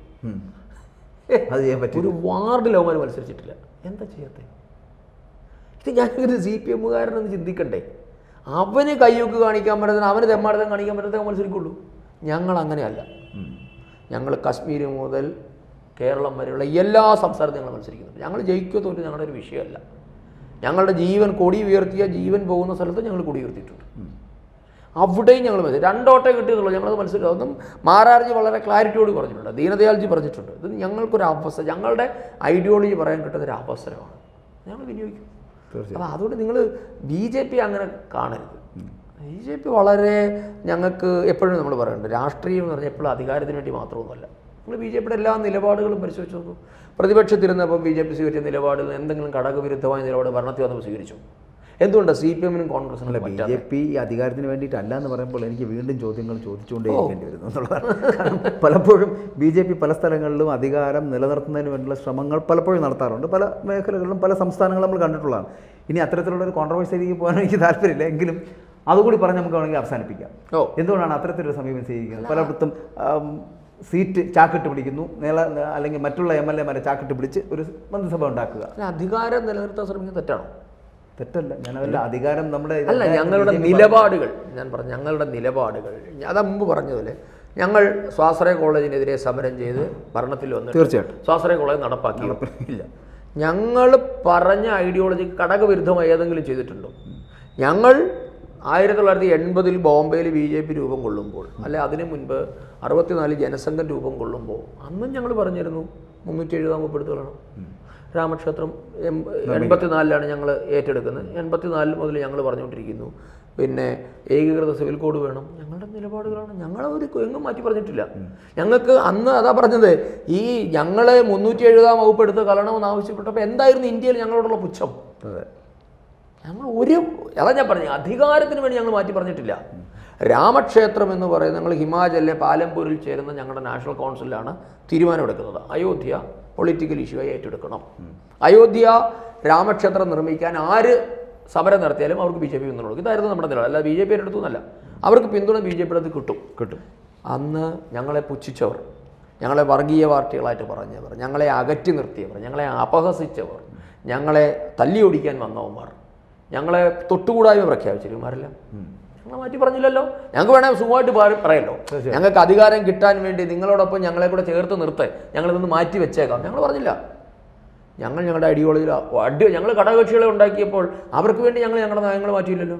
ഒരു വാർഡിൽ അവന്മാർ മത്സരിച്ചിട്ടില്ല. എന്താ ചെയ്യാത്തേ? ഇത് ഞാനൊരു CPM-കാരനെന്ന് ചിന്തിക്കണ്ടേ? അവന് കയ്യൊക്കെ കാണിക്കാൻ പറ്റുന്ന, അവന് തെമ്മാടത്തം കാണിക്കാൻ പറ്റുന്ന മത്സരിക്കുള്ളൂ. ഞങ്ങൾ അങ്ങനെയല്ല. ഞങ്ങൾ കശ്മീർ മുതൽ കേരളം വരെയുള്ള എല്ലാ സംസ്ഥാനത്തും ഞങ്ങൾ മത്സരിക്കുന്നുണ്ട്. ഞങ്ങൾ ജയിക്കോ തോറ്റോ ഞങ്ങളുടെ ഒരു വിഷയമല്ല. ഞങ്ങളുടെ ജീവൻ കൊടി ഉയർത്തിയ ജീവൻ പോകുന്ന സ്ഥലത്ത് ഞങ്ങൾ കൊടി ഉയർത്തിയിട്ടുണ്ട്. അവിടെയും ഞങ്ങൾ മത്സരിക്കും. 2 വോട്ടേ കിട്ടിയതുള്ളൂ. ഞങ്ങളത് മത്സരിക്കും. അതൊന്നും മാരാർജി വളരെ ക്ലാരിറ്റിയോട് പറഞ്ഞിട്ടുണ്ട്, ദീനദയാൽജി പറഞ്ഞിട്ടുണ്ട്. ഇത് ഞങ്ങൾക്കൊരു അവസരം, ഞങ്ങളുടെ ഐഡിയോളജി പറയാൻ കിട്ടുന്നൊരു അവസരമാണ്, ഞങ്ങൾ വിനിയോഗിക്കും. അപ്പോൾ അതുകൊണ്ട് നിങ്ങൾ BJP അങ്ങനെ കാണരുത്. BJP വളരെ ഞങ്ങൾക്ക് എപ്പോഴും നമ്മൾ പറയുന്നുണ്ട്, രാഷ്ട്രീയം എന്ന് പറഞ്ഞാൽ എപ്പോഴും അധികാരത്തിന് വേണ്ടി മാത്രമൊന്നുമല്ല. നിങ്ങൾ BJPയുടെ എല്ലാ നിലപാടുകളും പരിശോധിച്ച് നോക്കൂ. പ്രതിപക്ഷത്തിരുന്നപ്പോൾ BJP സ്വീകരിച്ച നിലപാടുകൾ എന്തെങ്കിലും ഘടകവിരുദ്ധമായ നിലപാട് ഭരണത്തിൽ വന്നപ്പോൾ സ്വീകരിച്ചു? എന്തുകൊണ്ടാണ് CPM-നും കോൺഗ്രസിനും BJP അധികാരത്തിന് വേണ്ടിയിട്ടല്ല എന്ന് പറയുമ്പോൾ എനിക്ക് വീണ്ടും ചോദ്യങ്ങൾ ചോദിച്ചുകൊണ്ടേയിരിക്കേണ്ടി വരുന്നു എന്നുള്ളതാണ്. കാരണം പലപ്പോഴും BJP പല സ്ഥലങ്ങളിലും അധികാരം നിലനിർത്തുന്നതിന് വേണ്ടിയുള്ള ശ്രമങ്ങൾ പലപ്പോഴും നടത്താറുണ്ട്. പല മേഖലകളിലും പല സംസ്ഥാനങ്ങളും നമ്മൾ കണ്ടിട്ടുള്ളതാണ്. ഇനി അത്തരത്തിലുള്ള ഒരു കോൺട്രവേഴ്സിയിലേക്ക് പോകാൻ എനിക്ക് താല്പര്യമില്ല, എങ്കിലും അതുകൂടി പറഞ്ഞ് നമുക്ക് വേണമെങ്കിൽ അവസാനിപ്പിക്കാം. എന്തുകൊണ്ടാണ് അത്തരത്തിലൊരു സമീപനം സ്വീകരിക്കുന്നത്? പലയിടത്തും സീറ്റ് ചാക്കിട്ട് പിടിക്കുന്നു, അല്ലെങ്കിൽ മറ്റുള്ള MLA-മാരെ ചാക്കിട്ട് പിടിച്ച് ഒരു മന്ത്രിസഭ ഉണ്ടാക്കുക. അധികാരം നിലനിർത്താൻ ശ്രമിക്കുന്നത് തെറ്റാണോ? തെറ്റല്ല. ഞാനതല്ല, അധികാരം നമ്മുടെ അല്ല, ഞങ്ങളുടെ നിലപാടുകൾ ഞാൻ പറഞ്ഞു. ഞങ്ങളുടെ നിലപാടുകൾ അതാ മുമ്പ് പറഞ്ഞതുപോലെ, ഞങ്ങൾ സ്വാശ്രയ കോളേജിനെതിരെ സമരം ചെയ്ത് ഭരണത്തിൽ വന്നു. തീർച്ചയായിട്ടും സ്വാശ്രയ കോളേജ് നടപ്പാക്കിയില്ല. ഞങ്ങൾ പറഞ്ഞ ഐഡിയോളജിക്ക് ഘടകവിരുദ്ധമായി ഏതെങ്കിലും ചെയ്തിട്ടുണ്ടോ? ഞങ്ങൾ 1980 ബോംബെയിൽ BJP രൂപം കൊള്ളുമ്പോൾ, അല്ലെ അതിനു മുൻപ് 64 ജനസംഘം രൂപം കൊള്ളുമ്പോൾ അന്നും ഞങ്ങൾ പറഞ്ഞിരുന്നു 370 വകുപ്പെടുത്തുകളാണ്. രാമക്ഷേത്രം 84 ഞങ്ങൾ ഏറ്റെടുക്കുന്നത്. 84 മുതൽ ഞങ്ങൾ പറഞ്ഞുകൊണ്ടിരിക്കുന്നു. പിന്നെ ഏകീകൃത സിവിൽ കോഡ് വേണം. ഞങ്ങളുടെ നിലപാടുകളാണ്. ഞങ്ങളൊരു എങ്ങും മാറ്റി പറഞ്ഞിട്ടില്ല. ഞങ്ങൾക്ക് അന്ന് അതാ പറഞ്ഞത്, ഈ ഞങ്ങളെ 370 വകുപ്പ് എടുത്ത് കളയണമെന്ന് ആവശ്യപ്പെട്ടപ്പോൾ എന്തായിരുന്നു ഇന്ത്യയിൽ ഞങ്ങളോടുള്ള പുച്ഛം? ഞങ്ങൾ അതാ ഞാൻ പറഞ്ഞു, അധികാരത്തിന് വേണ്ടി ഞങ്ങൾ മാറ്റി പറഞ്ഞിട്ടില്ല. രാമക്ഷേത്രം എന്ന് പറയുന്നത് ഞങ്ങൾ ഹിമാചലിലെ പാലംപൂരിൽ ചേരുന്ന ഞങ്ങളുടെ നാഷണൽ കൗൺസിലാണ് തീരുമാനമെടുക്കുന്നത്. അയോധ്യ പൊളിറ്റിക്കൽ ഇഷ്യൂ ആയി ഏറ്റെടുക്കണം. അയോധ്യ രാമക്ഷേത്രം നിർമ്മിക്കാൻ ആര് സമരം നടത്തിയാലും അവർക്ക് BJP പിന്തുണ കൊടുക്കും. ഇതായിരുന്നു നമ്മുടെ നിലപാട്. അല്ല BJP എടുത്തൊന്നല്ല, അവർക്ക് പിന്തുണ BJPയുടെ അത് കിട്ടും. അന്ന് ഞങ്ങളെ പുച്ഛിച്ചവർ, ഞങ്ങളെ വർഗീയ പാർട്ടികളായിട്ട് പറഞ്ഞവർ, ഞങ്ങളെ അകറ്റി നിർത്തിയവർ, ഞങ്ങളെ അപഹസിച്ചവർ, ഞങ്ങളെ തല്ലിയൊടിക്കാൻ വന്നവന്മാർ, ഞങ്ങളെ തൊട്ടുകൂടായ്മ പ്രഖ്യാപിച്ചിരുമാരെല്ലാം ഞങ്ങൾ മാറ്റി പറഞ്ഞില്ലല്ലോ. ഞങ്ങൾക്ക് വേണമെങ്കിൽ സുഖമായിട്ട് പറയാമല്ലോ, ഞങ്ങൾക്ക് അധികാരം കിട്ടാൻ വേണ്ടി നിങ്ങളോടൊപ്പം ഞങ്ങളെ കൂടെ ചേർത്ത് നിർത്തേ, ഞങ്ങളിതൊന്ന് മാറ്റി വെച്ചേക്കാം. ഞങ്ങൾ പറഞ്ഞില്ല. ഞങ്ങളുടെ ഐഡിയോളജിയിൽ ഞങ്ങൾ ഘടകകക്ഷികളെ ഉണ്ടാക്കിയപ്പോൾ അവർക്ക് വേണ്ടി ഞങ്ങൾ ഞങ്ങളുടെ നയങ്ങൾ മാറ്റിയില്ലല്ലോ.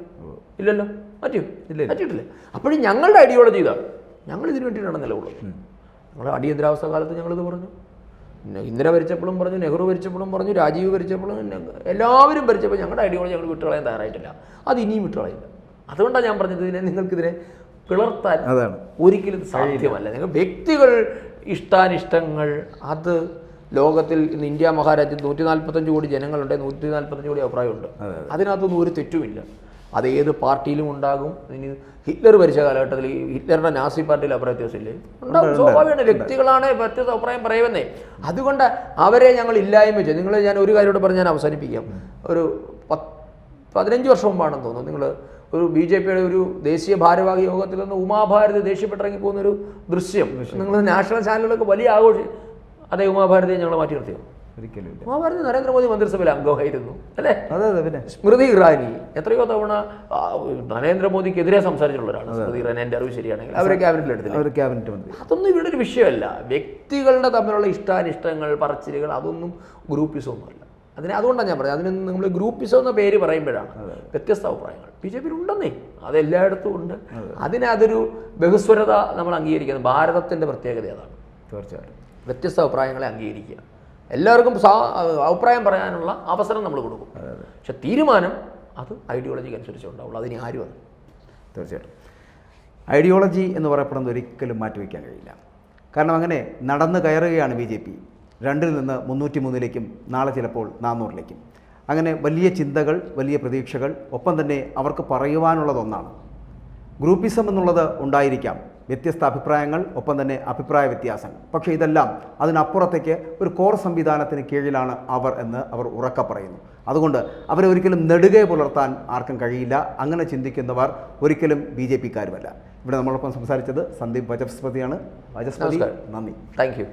ഇല്ലല്ലോ, മാറ്റിയിട്ടില്ലേ? അപ്പോഴും ഞങ്ങളുടെ ഐഡിയോളജി ഇതാണ്. ഞങ്ങൾ ഇതിനു വേണ്ടിയിട്ടാണ് നിലകൊള്ളുന്നത്. ഞങ്ങൾ അടിയന്തരാവസ്ഥ കാലത്ത് ഞങ്ങളിത് പറഞ്ഞു. ഇന്ദിര ഭരിച്ചപ്പോഴും പറഞ്ഞു, നെഹ്റു ഭരിച്ചപ്പോഴും പറഞ്ഞു, രാജീവ് ഭരിച്ചപ്പോഴും, എല്ലാവരും ഭരിച്ചപ്പോൾ ഞങ്ങളുടെ ഐഡിയോളജി ഞങ്ങൾ വിട്ടുകളയാൻ തയ്യാറായിട്ടില്ല. അത് ഇനിയും വിട്ടുകളയില്ല. അതുകൊണ്ടാണ് ഞാൻ പറഞ്ഞത്, നിങ്ങൾക്കിതിനെ പിളർത്താൻ ഒരിക്കലും സാധ്യമല്ല. നിങ്ങൾ വ്യക്തികൾ ഇഷ്ടാനിഷ്ടങ്ങൾ, അത് ലോകത്തിൽ ഇന്ന് ഇന്ത്യ മഹാരാജ്യത്ത് 145 കോടി ജനങ്ങളുണ്ട്, 145 കോടി അഭിപ്രായമുണ്ട്. അതിനകത്തൊന്നും ഒരു തെറ്റുമില്ല. അത് ഏത് പാർട്ടിയിലും ഉണ്ടാകും. ഇനി ഹിറ്റ്ലർ ഭരിച്ച കാലഘട്ടത്തിൽ ഹിറ്റ്ലറുടെ നാസി പാർട്ടിയിൽ അഭിപ്രായ വ്യത്യാസമില്ലേ? ഉണ്ടാകും, സ്വാഭാവികമാണ്. വ്യക്തികളാണ് വ്യത്യസ്ത അഭിപ്രായം പറയുന്നേ. അതുകൊണ്ട് അവരെ ഞങ്ങൾ ഇല്ലായ്മ ചെയ്തു. നിങ്ങൾ ഞാൻ ഒരു കാര്യം പറഞ്ഞ് ഞാൻ അവസാനിപ്പിക്കാം. ഒരു 15 വർഷം മുമ്പാണെന്ന് തോന്നുന്നു, നിങ്ങൾ ഒരു BJPയുടെ ഒരു ദേശീയ ഭാരവാഹി യോഗത്തിൽ നിന്ന് ഉമാഭാരതി ദേഷ്യപ്പെട്ടിറങ്ങി പോകുന്നൊരു ദൃശ്യം നിങ്ങൾ നാഷണൽ ചാനലുകളൊക്കെ വലിയ ആഘോഷം. അതേ ഉമാഭാരതിയെ ഞങ്ങൾ മാറ്റി നിർത്തിയോ? ഒരിക്കലും. ഉമാഭാരതി നരേന്ദ്രമോദി മന്ത്രിസഭയിൽ അംഗമായിരുന്നു, അല്ലേ? പിന്നെ സ്മൃതി ഇറാനി എത്രയോ തവണ നരേന്ദ്രമോദിക്കെതിരെ സംസാരിച്ചിട്ടുള്ളവരാണ്. സ്മൃതി ഇറാനി, എൻ്റെ അറിവ് ശരിയാണെങ്കിൽ അവരെ ക്യാബിനറ്റിൽ എടുത്തില്ല. അതൊന്നും ഇവിടെ ഒരു വിഷയമല്ല. വ്യക്തികളുടെ തമ്മിലുള്ള ഇഷ്ടാനിഷ്ടങ്ങൾ, പറച്ചിലുകൾ, അതൊന്നും ഗ്രൂപ്പിസമൊന്നുമല്ല. അതുകൊണ്ടാണ് ഞാൻ പറഞ്ഞത്, അതിന് നമ്മൾ ഗ്രൂപ്പിസം എന്ന പേര് പറയുമ്പോഴാണ് വ്യത്യസ്ത അഭിപ്രായങ്ങൾ BJP ഉണ്ടെന്നേ, അതെല്ലായിടത്തും ഉണ്ട്. അതൊരു ബഹുസ്വരത നമ്മൾ അംഗീകരിക്കുന്നത്. ഭാരതത്തിൻ്റെ പ്രത്യേകത അതാണ്. തീർച്ചയായിട്ടും വ്യത്യസ്ത അഭിപ്രായങ്ങളെ അംഗീകരിക്കുക. എല്ലാവർക്കും അഭിപ്രായം പറയാനുള്ള അവസരം നമ്മൾ കൊടുക്കും. പക്ഷെ തീരുമാനം അത് ഐഡിയോളജിക്ക് അനുസരിച്ച് ഉണ്ടാവുള്ളൂ. അതിന് ആരും അത്. തീർച്ചയായിട്ടും ഐഡിയോളജി എന്ന് പറയപ്പെടുന്നത് ഒരിക്കലും മാറ്റിവെക്കാൻ കഴിയില്ല. കാരണം അങ്ങനെ നടന്നു കയറുകയാണ് BJP. 2-ൽ നിന്ന് 303-ലേക്കും നാളെ ചിലപ്പോൾ 400-ലേക്കും. അങ്ങനെ വലിയ ചിന്തകൾ, വലിയ പ്രതീക്ഷകൾ, ഒപ്പം തന്നെ അവർക്ക് പറയുവാനുള്ളതൊന്നാണ്. ഗ്രൂപ്പിസം എന്നുള്ളത് ഉണ്ടായിരിക്കാം, വ്യത്യസ്ത അഭിപ്രായങ്ങൾ, ഒപ്പം തന്നെ അഭിപ്രായ വ്യത്യാസങ്ങൾ. പക്ഷേ ഇതെല്ലാം അതിനപ്പുറത്തേക്ക് ഒരു കോർ സംവിധാനത്തിന് കീഴിലാണ് അവർ എന്ന് അവർ ഉറക്കെ പറയുന്നു. അതുകൊണ്ട് അവരെ ഒരിക്കലും നെടുകെ പുലർത്താൻ ആർക്കും കഴിയില്ല. അങ്ങനെ ചിന്തിക്കുന്നവർ ഒരിക്കലും BJPക്കാരുമല്ല. ഇവിടെ നമ്മളൊപ്പം സംസാരിച്ചത് സന്ദീപ് വാചസ്പതിയാണ്. വാചസ്പതി, നന്ദി. Thank you.